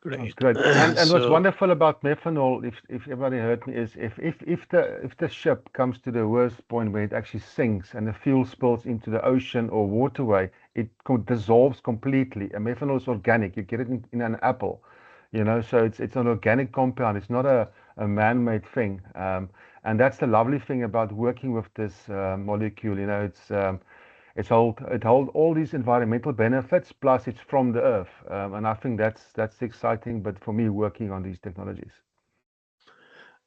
Great. Great. And what's wonderful about methanol, if everybody heard me, is if the ship comes to the worst point where it actually sinks and the fuel spills into the ocean or waterway, it dissolves completely. And methanol is organic. You get it in an apple, so it's an organic compound. It's not a man-made thing. And that's the lovely thing about working with this molecule. It holds all these environmental benefits, plus it's from the earth, and I think that's exciting. But for me, working on these technologies.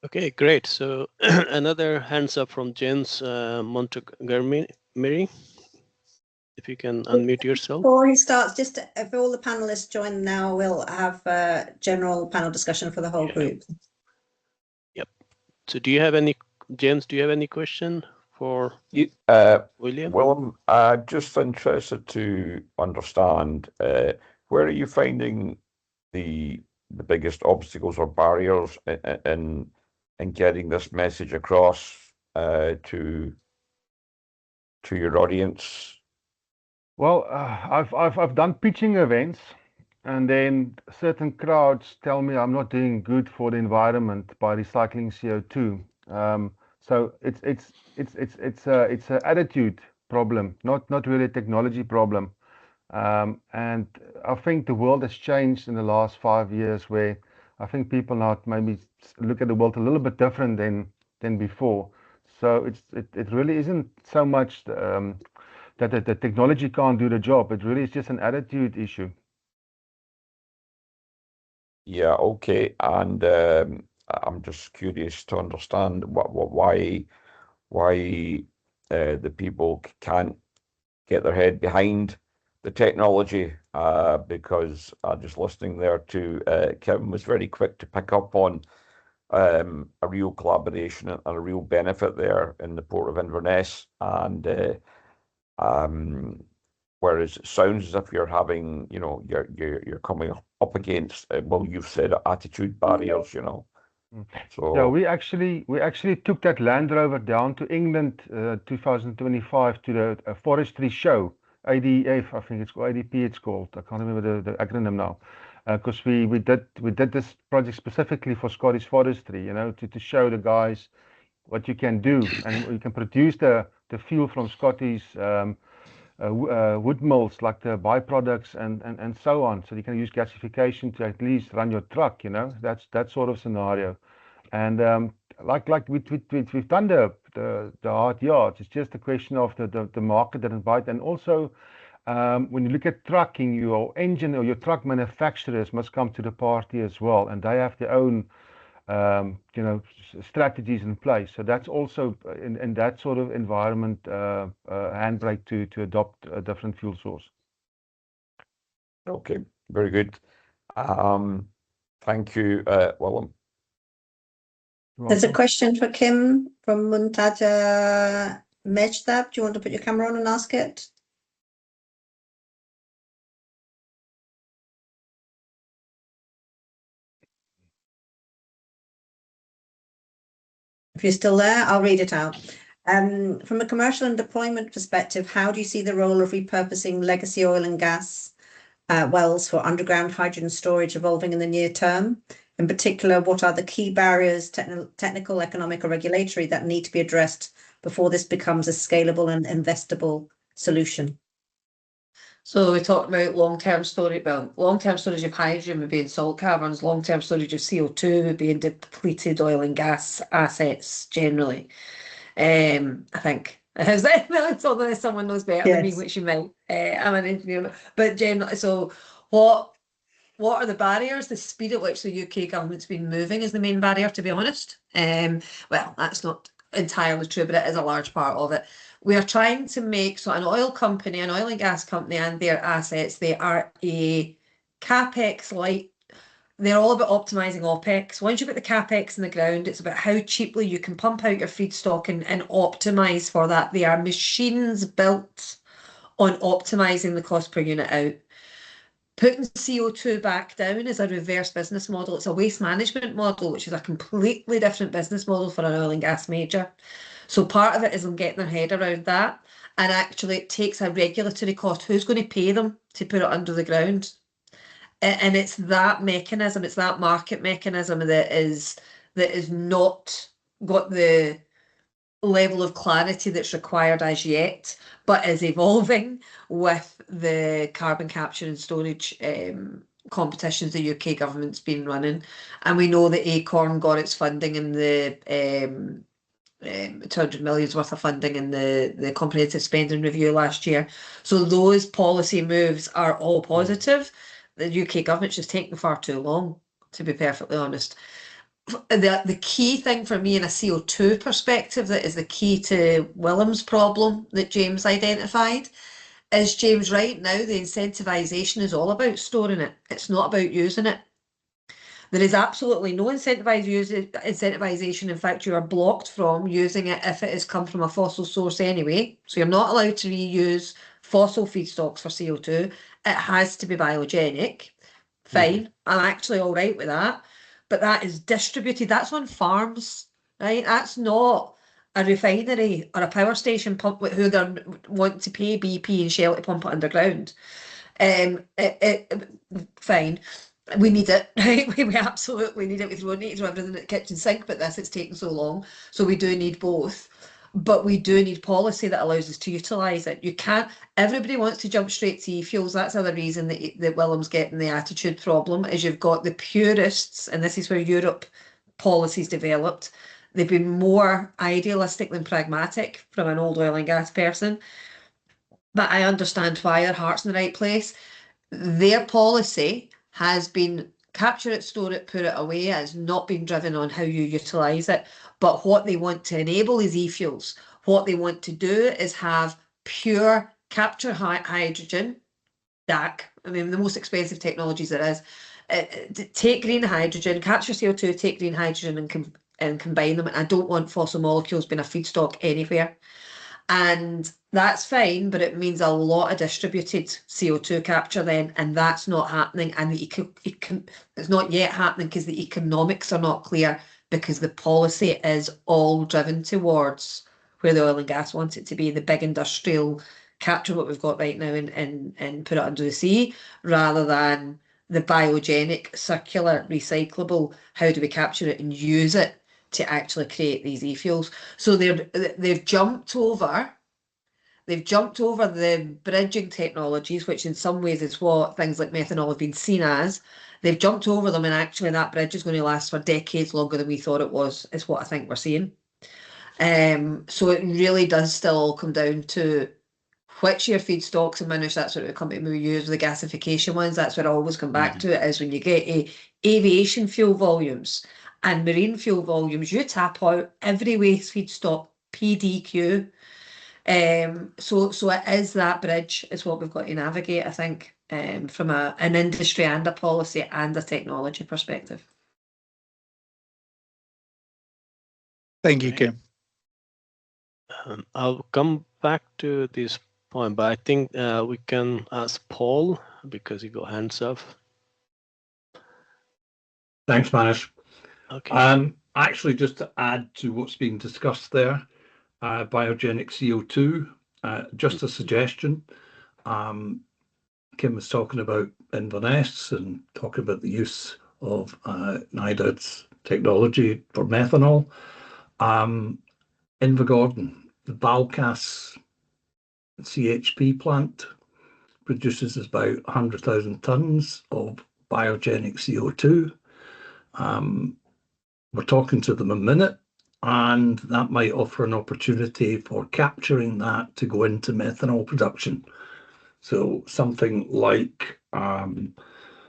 Okay, great. So another hands up from James Montgomery. if you can unmute yourself. Before he starts, just if all the panelists join now, we'll have a general panel discussion for the whole group. Yep. So do you have any, James, do you have any question for William? Well, I'm just interested to understand where are you finding the biggest obstacles or barriers in getting this message across to your audience? Well, I've done pitching events, and then certain crowds tell me I'm not doing good for the environment by recycling CO2. So it's an attitude problem, not really a technology problem. And I think the world has changed in the last 5 years, where I think people now maybe look at the world a little bit different than before. So it really isn't so much that the technology can't do the job. It really is just an attitude issue. Yeah, okay. And I'm just curious to understand why the people can't get their head behind the technology, because just listening there to Kim was very quick to pick up on a real collaboration and a real benefit there in the port of Inverness, and whereas it sounds as if you're having, you're coming up against, well, you've said attitude barriers, So yeah, we actually took that Land Rover down to England 2025 to the forestry show, ADF, I think it's called ADP. It's called. I can't remember the acronym now, because we did this project specifically for Scottish forestry, to show the guys what you can do, and you can produce the fuel from Scottish wood mills, like the byproducts and so on. So you can use gasification to at least run your truck. That's that sort of scenario. And like we've done the hard yards. It's just a question of the market that invite, and also when you look at trucking, your engine or your truck manufacturers must come to the party as well, and they have their own strategies in place. So that's also in that sort of environment, handbrake to adopt a different fuel source. Okay, very good. Thank you, Willem. There's a question for Kim from Muntaja Mejdab. Do you want to put your camera on and ask it? If you're still there, I'll read it out. From a commercial and deployment perspective, how do you see the role of repurposing legacy oil and gas wells for underground hydrogen storage evolving in the near term? In particular, what are the key barriers, technical, economic, or regulatory, that need to be addressed before this becomes a scalable and investable solution? So we talked about long-term storage. Well, long-term storage of hydrogen would be in salt caverns. Long-term storage of CO2 would be in depleted oil and gas assets generally. I think. Although someone knows better than me, which you might. I'm an engineer, but generally, so what are the barriers? The speed at which the UK government's been moving is the main barrier, to be honest. Well, that's not entirely true, but it is a large part of it. We are trying to make, so an oil company, an oil and gas company, and their assets, they are a capex light. They're all about optimizing OPEX. Once you put the capex in the ground, it's about how cheaply you can pump out your feedstock and optimize for that. They are machines built on optimizing the cost per unit out. Putting CO2 back down is a reverse business model. It's a waste management model, which is a completely different business model for an oil and gas major. So part of it is on getting their head around that. And actually it takes a regulatory cost. Who's going to pay them to put it under the ground? And it's that mechanism, it's that market mechanism that is not got the level of clarity that's required as yet, but is evolving with the carbon capture and storage competitions the UK government's been running. And we know that Acorn got its funding in the 200 million worth of funding in the comprehensive spending review last year. So those policy moves are all positive. The UK government's just taking far too long, to be perfectly honest. The key thing for me in a CO2 perspective that is the key to Willem's problem that James identified is James right? Now the incentivization is all about storing it. It's not about using it. There is absolutely no incentivization. In fact, you are blocked from using it if it has come from a fossil source anyway. So you're not allowed to reuse fossil feedstocks for CO2. It has to be biogenic. Fine, I'm actually all right with that. But that is distributed. That's on farms, right? That's not a refinery or a power station pump who they want to pay BP and Shell to pump it underground. Fine. We need it, right? We absolutely need it. We don't need to throw everything at the kitchen sink, but it's taken so long. So we do need both. But we do need policy that allows us to utilise it. You can't, everybody wants to jump straight to e-fuels. That's the other reason that Willem's getting the attitude problem, is you've got the purists, and this is where Europe policies developed. They've been more idealistic than pragmatic from an old oil and gas person. But I understand why their heart's in the right place. Their policy has been capture it, store it, put it away. It's not been driven on how you utilise it. But what they want to enable is e-fuels. What they want to do is have pure capture hydrogen, DAC, I mean, the most expensive technologies there is. Take green hydrogen, capture CO2, take green hydrogen and combine them. And I don't want fossil molecules being a feedstock anywhere. And that's fine, but it means a lot of distributed CO2 capture then, and that's not happening. And it's not yet happening because the economics are not clear, because the policy is all driven towards where the oil and gas wants it to be, the big industrial capture what we've got right now and put it under the sea, rather than the biogenic, circular, recyclable, how do we capture it and use it to actually create these e-fuels. So they've jumped over the bridging technologies, which in some ways is what things like methanol have been seen as. They've jumped over them, and actually that bridge is going to last for decades longer than we thought it was, is what I think we're seeing. So it really does still all come down to which your feedstocks and minerals. That's what it come to we use, the gasification ones. That's what I always come back to, it is when you get aviation fuel volumes and marine fuel volumes, you tap out every waste feedstock, PDQ. So it is that bridge is what we've got to navigate, I think, from an industry and a policy and a technology perspective. Thank you, Kim. I'll come back to this point, but I think we can ask Paul because he got hands up. Thanks, Manish. Okay. Actually, just to add to what's being discussed there, biogenic CO2, just a suggestion. Kim was talking about Inverness and talking about the use of NIDA's technology for methanol. Invergordon, the Balcas CHP plant produces about 100,000 tonnes of biogenic CO2. We're talking to them a minute, and that might offer an opportunity for capturing that to go into methanol production. So something like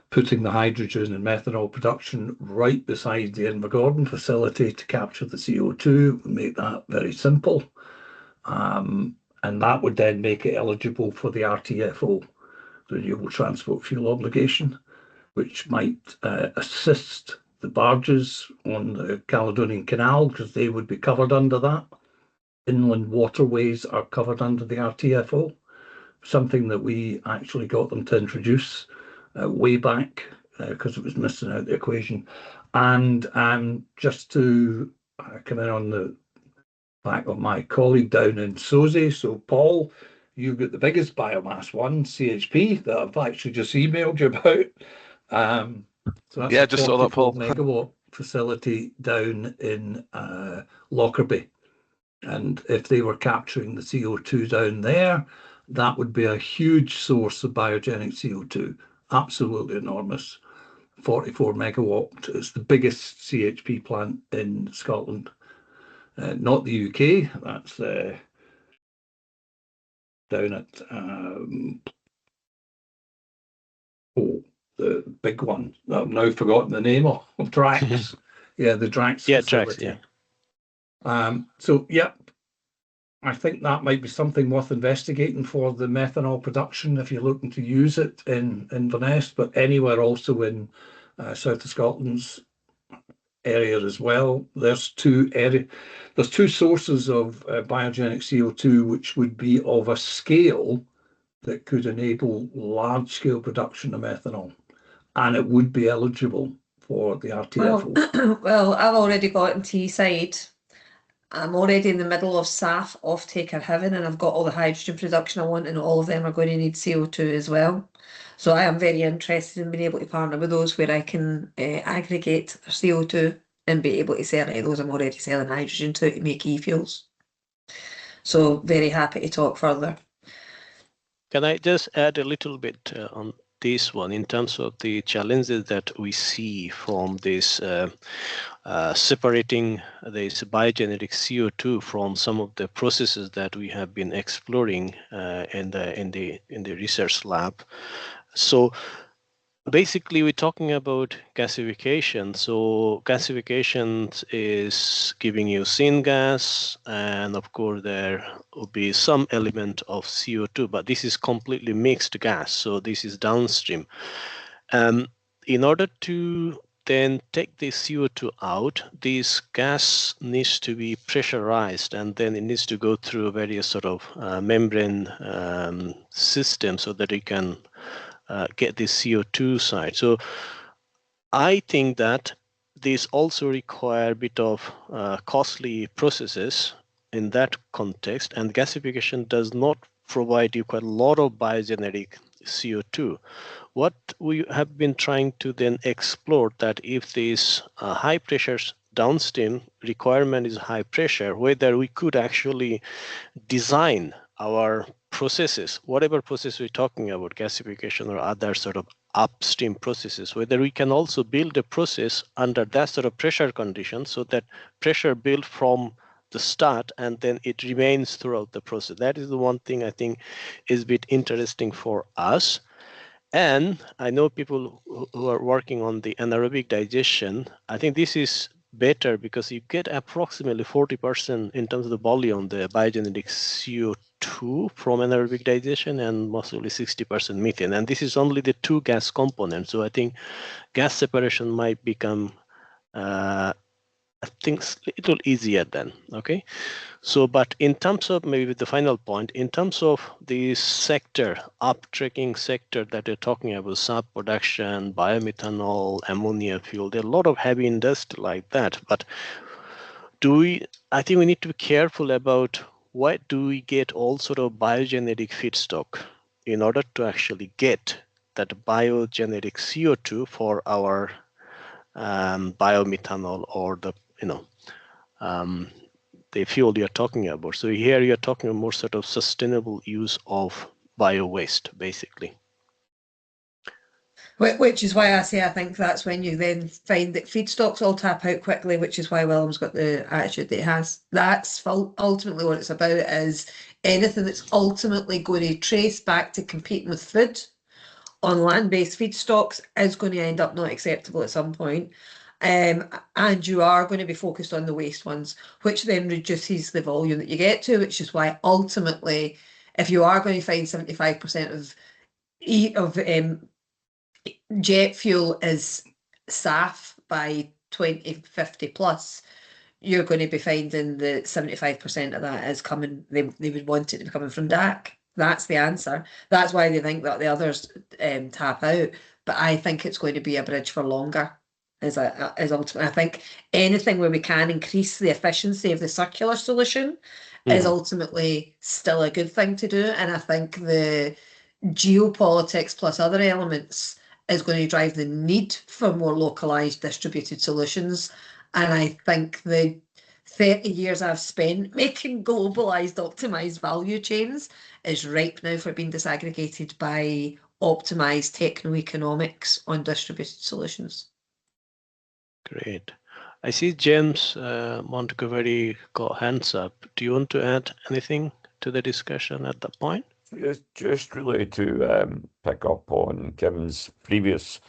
putting the hydrogen and methanol production right beside the Invergordon facility to capture the CO2 would make that very simple. And that would then make it eligible for the RTFO, the Renewable Transport Fuel Obligation, which might assist the barges on the Caledonian Canal, because they would be covered under that. Inland waterways are covered under the RTFO, something that we actually got them to introduce way back because it was missing out the equation. And just to come in on the back of my colleague down in SOSI, so Paul, you've got the biggest biomass one, CHP, that I've actually just emailed you about. So that's yeah, just saw that, Paul. Megawatt facility down in Lockerbie. And if they were capturing the CO2 down there, that would be a huge source of biogenic CO2. Absolutely enormous. 44 megawatt. It's the biggest CHP plant in Scotland. Not the UK. That's down at the big one. I've now forgotten the name of Drax. Yeah, the Drax facility. Drax, yeah. So, yeah, I think that might be something worth investigating for the methanol production if you're looking to use it in Inverness, but anywhere also in south of Scotland's area as well. There's two sources of biogenic CO2 which would be of a scale that could enable large-scale production of methanol, and it would be eligible for the RTFO. Well, I've already got in Teesside. I'm already in the middle of SAF off-taker heaven, and I've got all the hydrogen production I want, and all of them are going to need CO2 as well. So I am very interested in being able to partner with those where I can aggregate CO2 and be able to sell it. Those I'm already selling hydrogen to make e-fuels. So very happy to talk further. Can I just add a little bit on this one in terms of the challenges that we see from this separating this biogenetic CO2 from some of the processes that we have been exploring in the research lab. So basically, we're talking about gasification. So gasification is giving you syngas, and of course there will be some element of CO2, but this is completely mixed gas. So this is downstream. In order to then take the CO2 out, this gas needs to be pressurized, and then it needs to go through various sort of membrane system so that it can get the CO2 side. So I think that these also require a bit of costly processes in that context, and gasification does not provide you quite a lot of biogenetic CO2. What we have been trying to then explore that if this high pressure downstream requirement is high pressure, whether we could actually design our processes, whatever process we're talking about, gasification or other sort of upstream processes, whether we can also build a process under that sort of pressure condition so that pressure built from the start and then it remains throughout the process. That is the one thing I think is a bit interesting for us. And I know people who are working on the anaerobic digestion. I think this is better because you get approximately 40% in terms of the volume, the biogenetic CO2 from anaerobic digestion, and mostly 60% methane. And this is only the two gas components. So I think gas separation might become, I think, a little easier then. Okay. So, but in terms of maybe the final point, in terms of the sector, uptracking sector that you're talking about, SAF production, biomethanol, ammonia fuel, there are a lot of heavy industry like that. But I think we need to be careful about why do we get all sort of biogenetic feedstock in order to actually get that biogenetic CO2 for our biomethanol or the, the fuel you're talking about. So here you're talking about more sort of sustainable use of bio waste, basically. Which is why I say I think that's when you then find that feedstocks all tap out quickly, which is why Willem's got the attitude that he has. That's ultimately what it's about, is anything that's ultimately going to trace back to competing with food on land-based feedstocks is going to end up not acceptable at some point. And you are going to be focused on the waste ones, which then reduces the volume that you get to, which is why ultimately, if you are going to find 75% of jet fuel is SAF by 2050 plus, you're going to be finding the 75% of that is coming, they would want it to be coming from DAC. That's the answer. That's why they think that the others tap out. But I think it's going to be a bridge for longer. Is ultimately, I think anything where we can increase the efficiency of the circular solution is ultimately still a good thing to do. And I think the geopolitics plus other elements is going to drive the need for more localized distributed solutions. And I think the 30 years I've spent making globalized, optimized value chains is ripe now for being disaggregated by optimized techno-economics on distributed solutions. Great. I see James Montgomery got hands up. Do you want to add anything to the discussion at that point? Just really to pick up on Kim's previous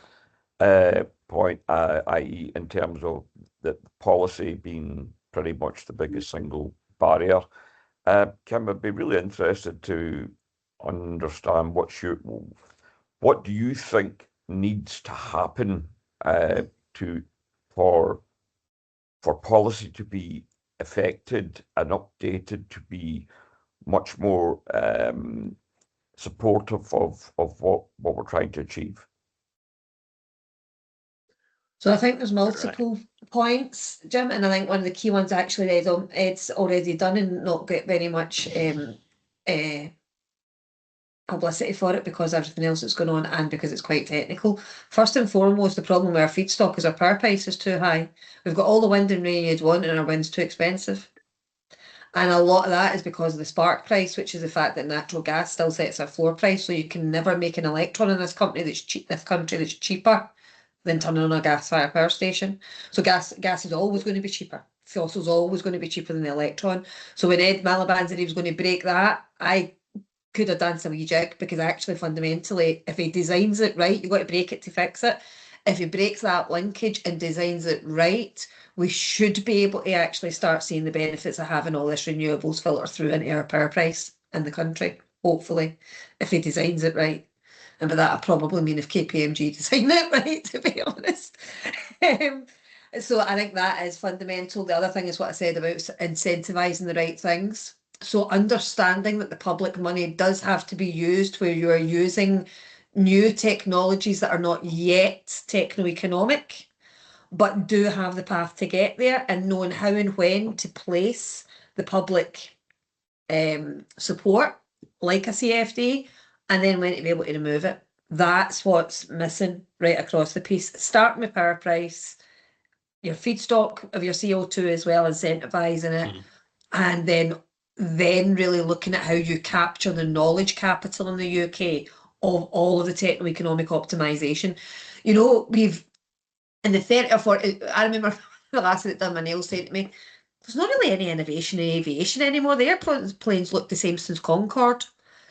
point, i.e. in terms of the policy being pretty much the biggest single barrier. Kim, I'd be really interested to understand what do you think needs to happen for policy to be affected and updated to be much more supportive of what we're trying to achieve? So I think there's multiple points, Jim, and I think one of the key ones actually Ed's already done and not get very much publicity for it because of everything else that's going on and because it's quite technical. First and foremost, the problem with our feedstock is our power price is too high. We've got all the wind and rain you'd want and our wind's too expensive. And a lot of that is because of the spark price, which is the fact that natural gas still sets our floor price. So you can never make an electron in this country that's cheaper than turning on a gas-fired power station. So gas is always going to be cheaper. Fossil's always going to be cheaper than the electron. So when Ed Miliband said he was going to break that, I could have done some wee jig, because actually fundamentally, if he designs it right, you've got to break it to fix it. If he breaks that linkage and designs it right, we should be able to actually start seeing the benefits of having all this renewables filter through into our power price in the country, hopefully, if he designs it right. And by that, I probably mean if KPMG designed it right, to be honest. So I think that is fundamental. The other thing is what I said about incentivising the right things. So understanding that the public money does have to be used where you are using new technologies that are not yet techno-economic, but do have the path to get there, and knowing how and when to place the public support, like a CFD, and then when to be able to remove it. That's what's missing right across the piece. Starting with power price, your feedstock of your CO2 as well, incentivising it, and then really looking at how you capture the knowledge capital in the UK of all of the techno-economic optimisation. You know, we've, in the 30 or 40, I remember the last that done my nails saying to me, there's not really any innovation in aviation anymore. The airplanes look the same since Concorde.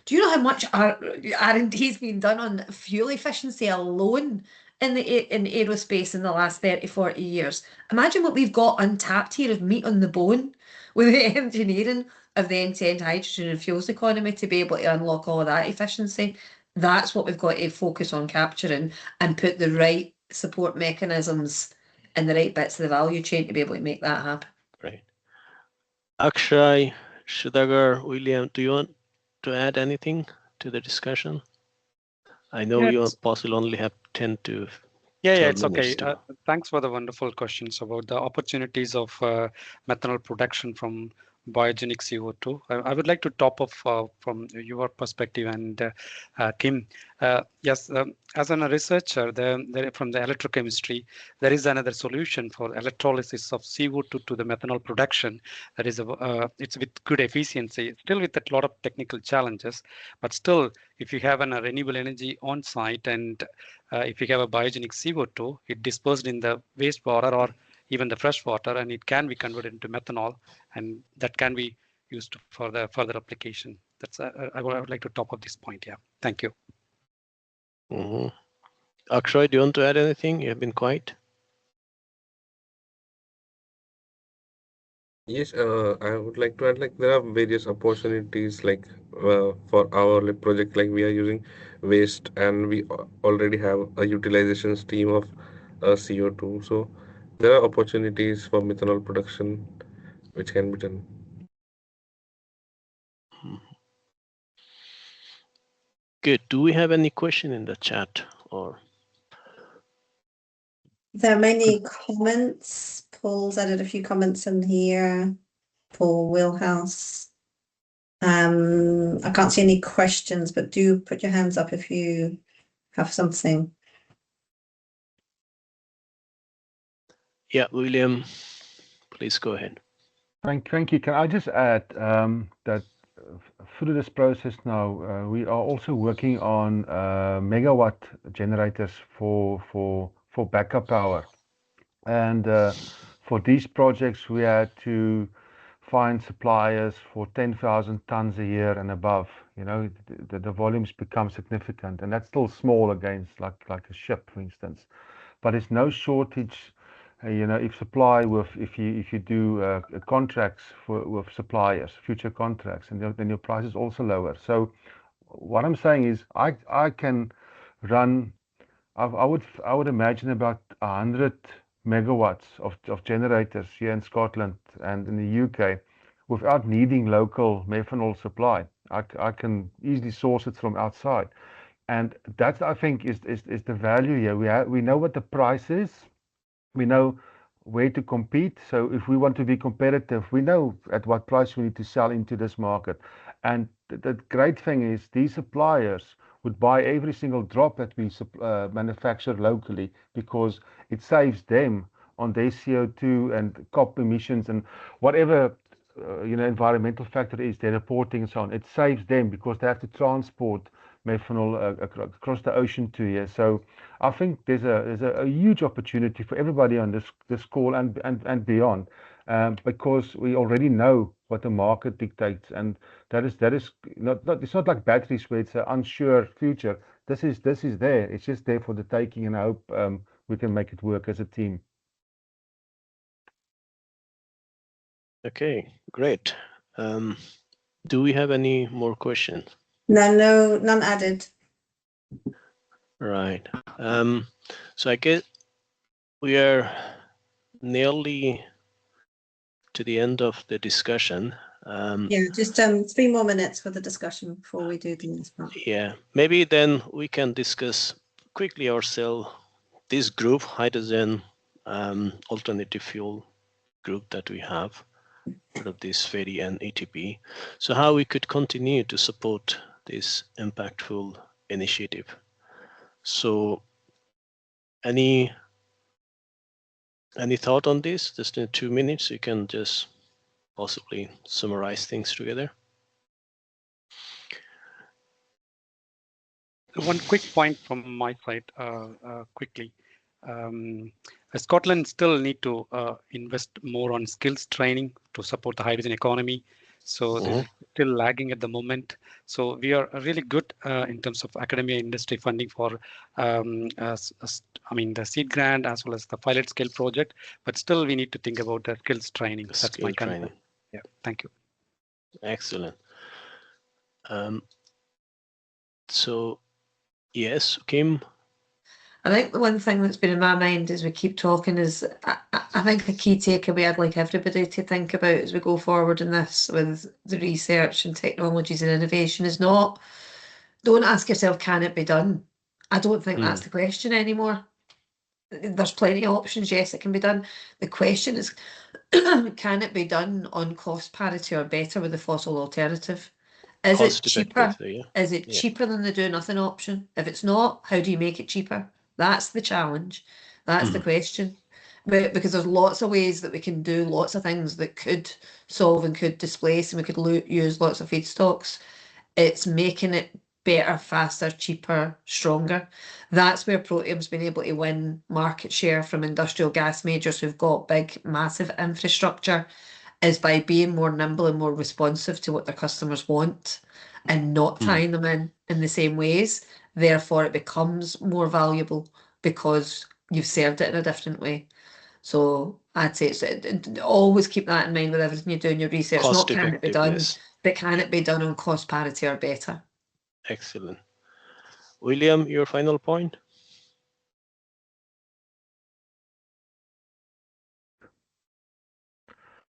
Do you know how much R&D has been done on fuel efficiency alone in aerospace in the last 30, 40 years? Imagine what we've got untapped here of meat on the bone with the engineering of the end-to-end hydrogen and fuels economy to be able to unlock all of that efficiency. That's what we've got to focus on capturing and put the right support mechanisms in the right bits of the value chain to be able to make that happen. Great. Akshay, Shudagar, William, do you want to add anything to the discussion? I know you possibly only have 10 to Yeah, it's okay. Thanks for the wonderful questions about the opportunities of methanol production from biogenic CO2. I would like to top off from your perspective, and Kim. Yes, as a researcher from the electrochemistry, there is another solution for electrolysis of CO2 to the methanol production. That is, it's with good efficiency, still with a lot of technical challenges, but still, if you have a renewable energy on site and if you have a biogenic CO2, it dispersed in the wastewater or even the fresh water, and it can be converted into methanol, and that can be used for the further application. That's I would like to top up this point. Yeah, thank you. Akshay, do you want to add anything? You have been quiet. Yes, I would like to add, like, there are various opportunities, like for our project, like we are using waste and we already have a utilization stream of CO2. So there are opportunities for methanol production which can be done. Good. Do we have any question in the chat or? There are many comments. Paul's added a few comments in here. Paul Wheelhouse. I can't see any questions, but do put your hands up if you have something. Yeah, William, please go ahead. Thank you. Can I just add that through this process now, we are also working on megawatt generators for backup power. And for these projects, we had to find suppliers for 10,000 tons a year and above. You know, the volumes become significant, and that's still small against like a ship, for instance. But it's no shortage if supply with if you do contracts with suppliers, future contracts, and then your price is also lower. So what I'm saying is I can run. I would imagine about 100 megawatts of generators here in Scotland and in the UK without needing local methanol supply. I can easily source it from outside, and that's, I think, is the value here. We know what the price is. We know where to compete. So if we want to be competitive, we know at what price we need to sell into this market. And the great thing is these suppliers would buy every single drop that we manufacture locally, because it saves them on their CO2 and COP emissions and whatever environmental factor is they're reporting and so on. It saves them because they have to transport methanol across the ocean to here. So I think there's a huge opportunity for everybody on this call and beyond, because we already know what the market dictates, and that is not it's not like batteries where it's an unsure future. This is there. It's just there for the taking, and I hope we can make it work as a team. Okay, great. Do we have any more questions? No, none added. Right. So I guess we are nearly to the end of the discussion. Yeah, just 3 more minutes for the discussion before we do the next part. Yeah, maybe then we can discuss quickly ourselves this group, hydrogen alternative fuel group that we have, part of this SPEERI and ETP. So how we could continue to support this impactful initiative. So any thought on this? Just in 2 minutes, you can just possibly summarize things together. One quick point from my side, quickly. Scotland still need to invest more on skills training to support the hydrogen economy. So this is still lagging at the moment. So we are really good in terms of academia industry funding for, the seed grant as well as the pilot scale project. But still, we need to think about the skills training. That's my concern. Yeah, thank you. Excellent. So, yes, Kim. I think the one thing that's been in my mind as we keep talking is I think a key takeaway I'd like everybody to think about as we go forward in this with the research and technologies and innovation is don't ask yourself, can it be done? I don't think that's the question anymore. There's plenty of options. Yes, it can be done. The question is, can it be done on cost parity or better with the fossil alternative? Is it cheaper? Yeah. Is it cheaper than the do nothing option? If it's not, how do you make it cheaper? That's the challenge. That's the question. Because there's lots of ways that we can do lots of things that could solve and could displace, and we could use lots of feedstocks. It's making it better, faster, cheaper, stronger. That's where Protium's been able to win market share from industrial gas majors who've got big, massive infrastructure, is by being more nimble and more responsive to what their customers want and not tying them in the same ways. Therefore, it becomes more valuable because you've served it in a different way. So I'd say always keep that in mind with everything you do in your research. Not can it be done, but can it be done on cost parity or better? Excellent. William, your final point?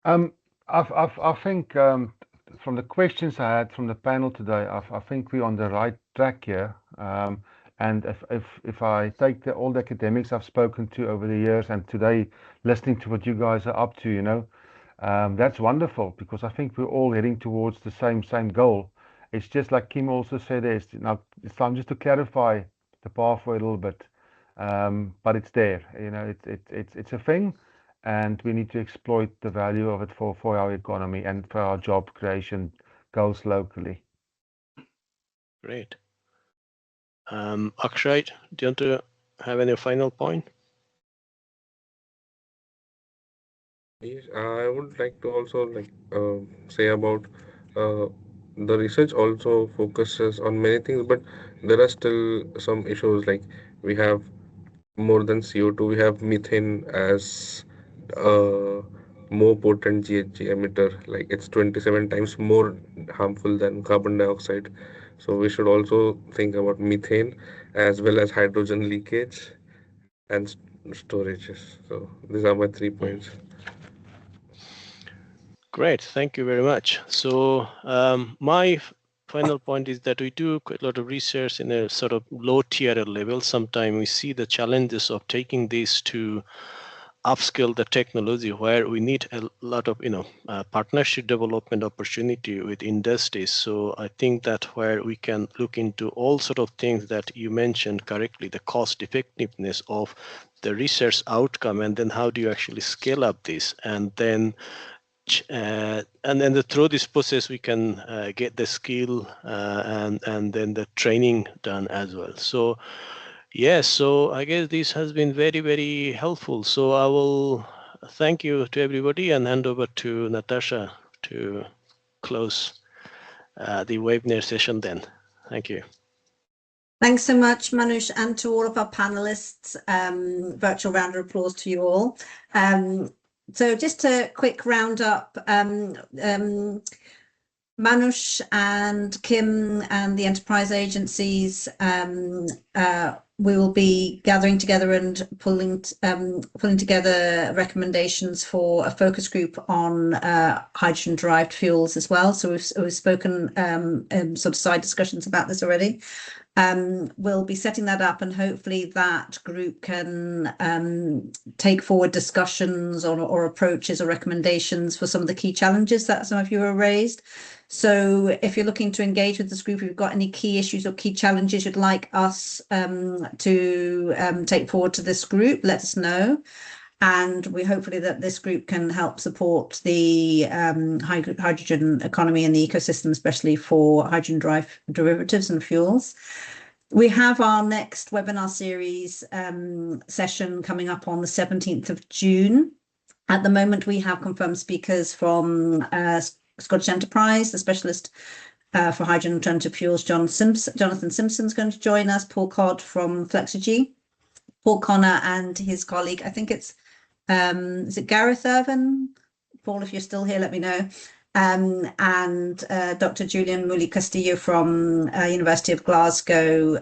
I think from the questions I had from the panel today, I think we're on the right track here. And if I take all the academics I've spoken to over the years and today listening to what you guys are up to, that's wonderful, because I think we're all heading towards the same goal. It's just like Kim also said, it's time just to clarify the pathway a little bit, but it's there. It's a thing, and we need to exploit the value of it for our economy and for our job creation goals locally. Great. Akshay, do you want to have any final point? Yes, I would like to also say about the research also focuses on many things, but there are still some issues, like we have more than CO2, we have methane as a more potent GHG emitter. Like it's 27 times more harmful than carbon dioxide. So we should also think about methane as well as hydrogen leakage and storages. So these are my 3 points. Great, thank you very much. So my final point is that we do quite a lot of research in a sort of low tier level. Sometimes we see the challenges of taking this to upscale the technology, where we need a lot of partnership development opportunity with industries. So I think that where we can look into all sort of things that you mentioned correctly, the cost effectiveness of the research outcome, and then how do you actually scale up this, and then through this process we can get the skill and then the training done as well. So yes, so I guess this has been very, very helpful. So I will thank you to everybody and hand over to Natasha to close the webinar session then. Thank you. Thanks so much, Manush, and to all of our panelists. Virtual round of applause to you all. So just a quick roundup. Manush and Kim and the enterprise agencies, we will be gathering together and pulling together recommendations for a focus group on hydrogen-derived fuels as well. So we've spoken sort of side discussions about this already. We'll be setting that up, and hopefully that group can take forward discussions or approaches or recommendations for some of the key challenges that some of you have raised. So if you're looking to engage with this group, if you've got any key issues or key challenges you'd like us to take forward to this group, let us know. And we hopefully that this group can help support the hydrogen economy and the ecosystem, especially for hydrogen derivatives and fuels. We have our next webinar series session coming up on the 17th of June. At the moment, we have confirmed speakers from Scottish Enterprise, the specialist for hydrogen alternative fuels, Jonathan Simpson is going to join us, Paul Codd from Flexigy, Paul Connor and his colleague, I think it's is it Gareth Irvin? Paul, if you're still here, let me know. And Dr. Julian Muli Castillo from University of Glasgow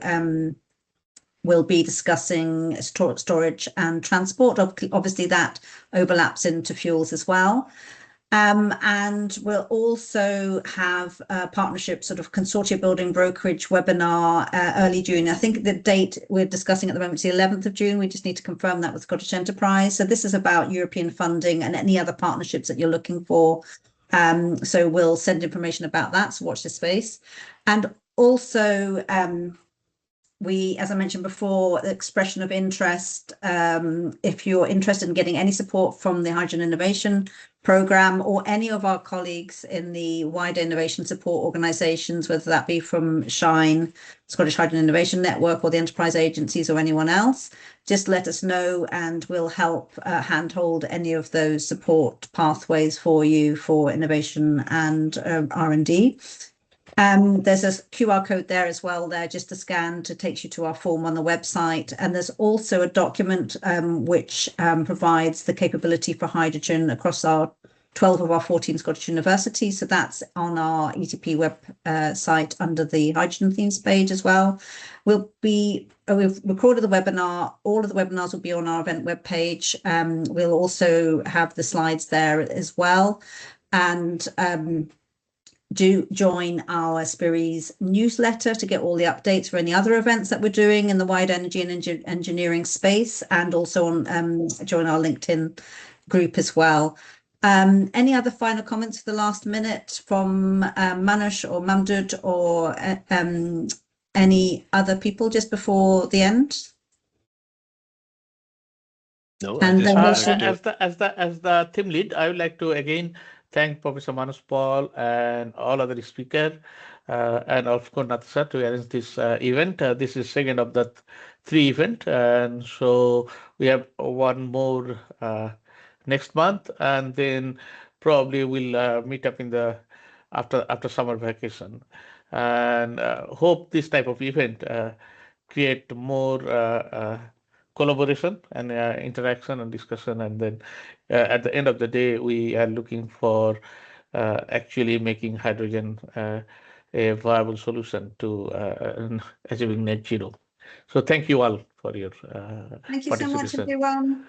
will be discussing storage and transport. Obviously, that overlaps into fuels as well. And we'll also have a partnership sort of consortia building brokerage webinar early June. I think the date we're discussing at the moment is the 11th of June. We just need to confirm that with Scottish Enterprise. So this is about European funding and any other partnerships that you're looking for. So we'll send information about that. So watch this space. And also, we, as I mentioned before, the expression of interest, if you're interested in getting any support from the Hydrogen Innovation Programme or any of our colleagues in the wider innovation support organisations, whether that be from SHINE, Scottish Hydrogen Innovation Network, or the enterprise agencies or anyone else, just let us know and we'll help handhold any of those support pathways for you for innovation and R&D. There's a QR code there as well there just to scan to take you to our form on the website, and there's also a document which provides the capability for hydrogen across our 12 of our 14 Scottish universities. So that's on our ETP website under the hydrogen themes page as well. We've recorded the webinar. All of the webinars will be on our event webpage. We'll also have the slides there as well, and do join our SPEERI's newsletter to get all the updates for any other events that we're doing in the wide energy and engineering space, and also on join our LinkedIn group as well. Any other final comments for the last minute from Manush or Mamdud or any other people just before the end? No, And then as the team lead, I would like to again thank Professor Manush Paul and all other speakers, and of course Natasha to arrange this event. This is second of the 3 event, and so we have one more next month, and then probably we'll meet up in the after summer vacation, and hope this type of event create more collaboration and interaction and discussion. And then at the end of the day, we are looking for actually making hydrogen a viable solution to achieving net zero. So thank you all for your Thank you so much, participation. everyone.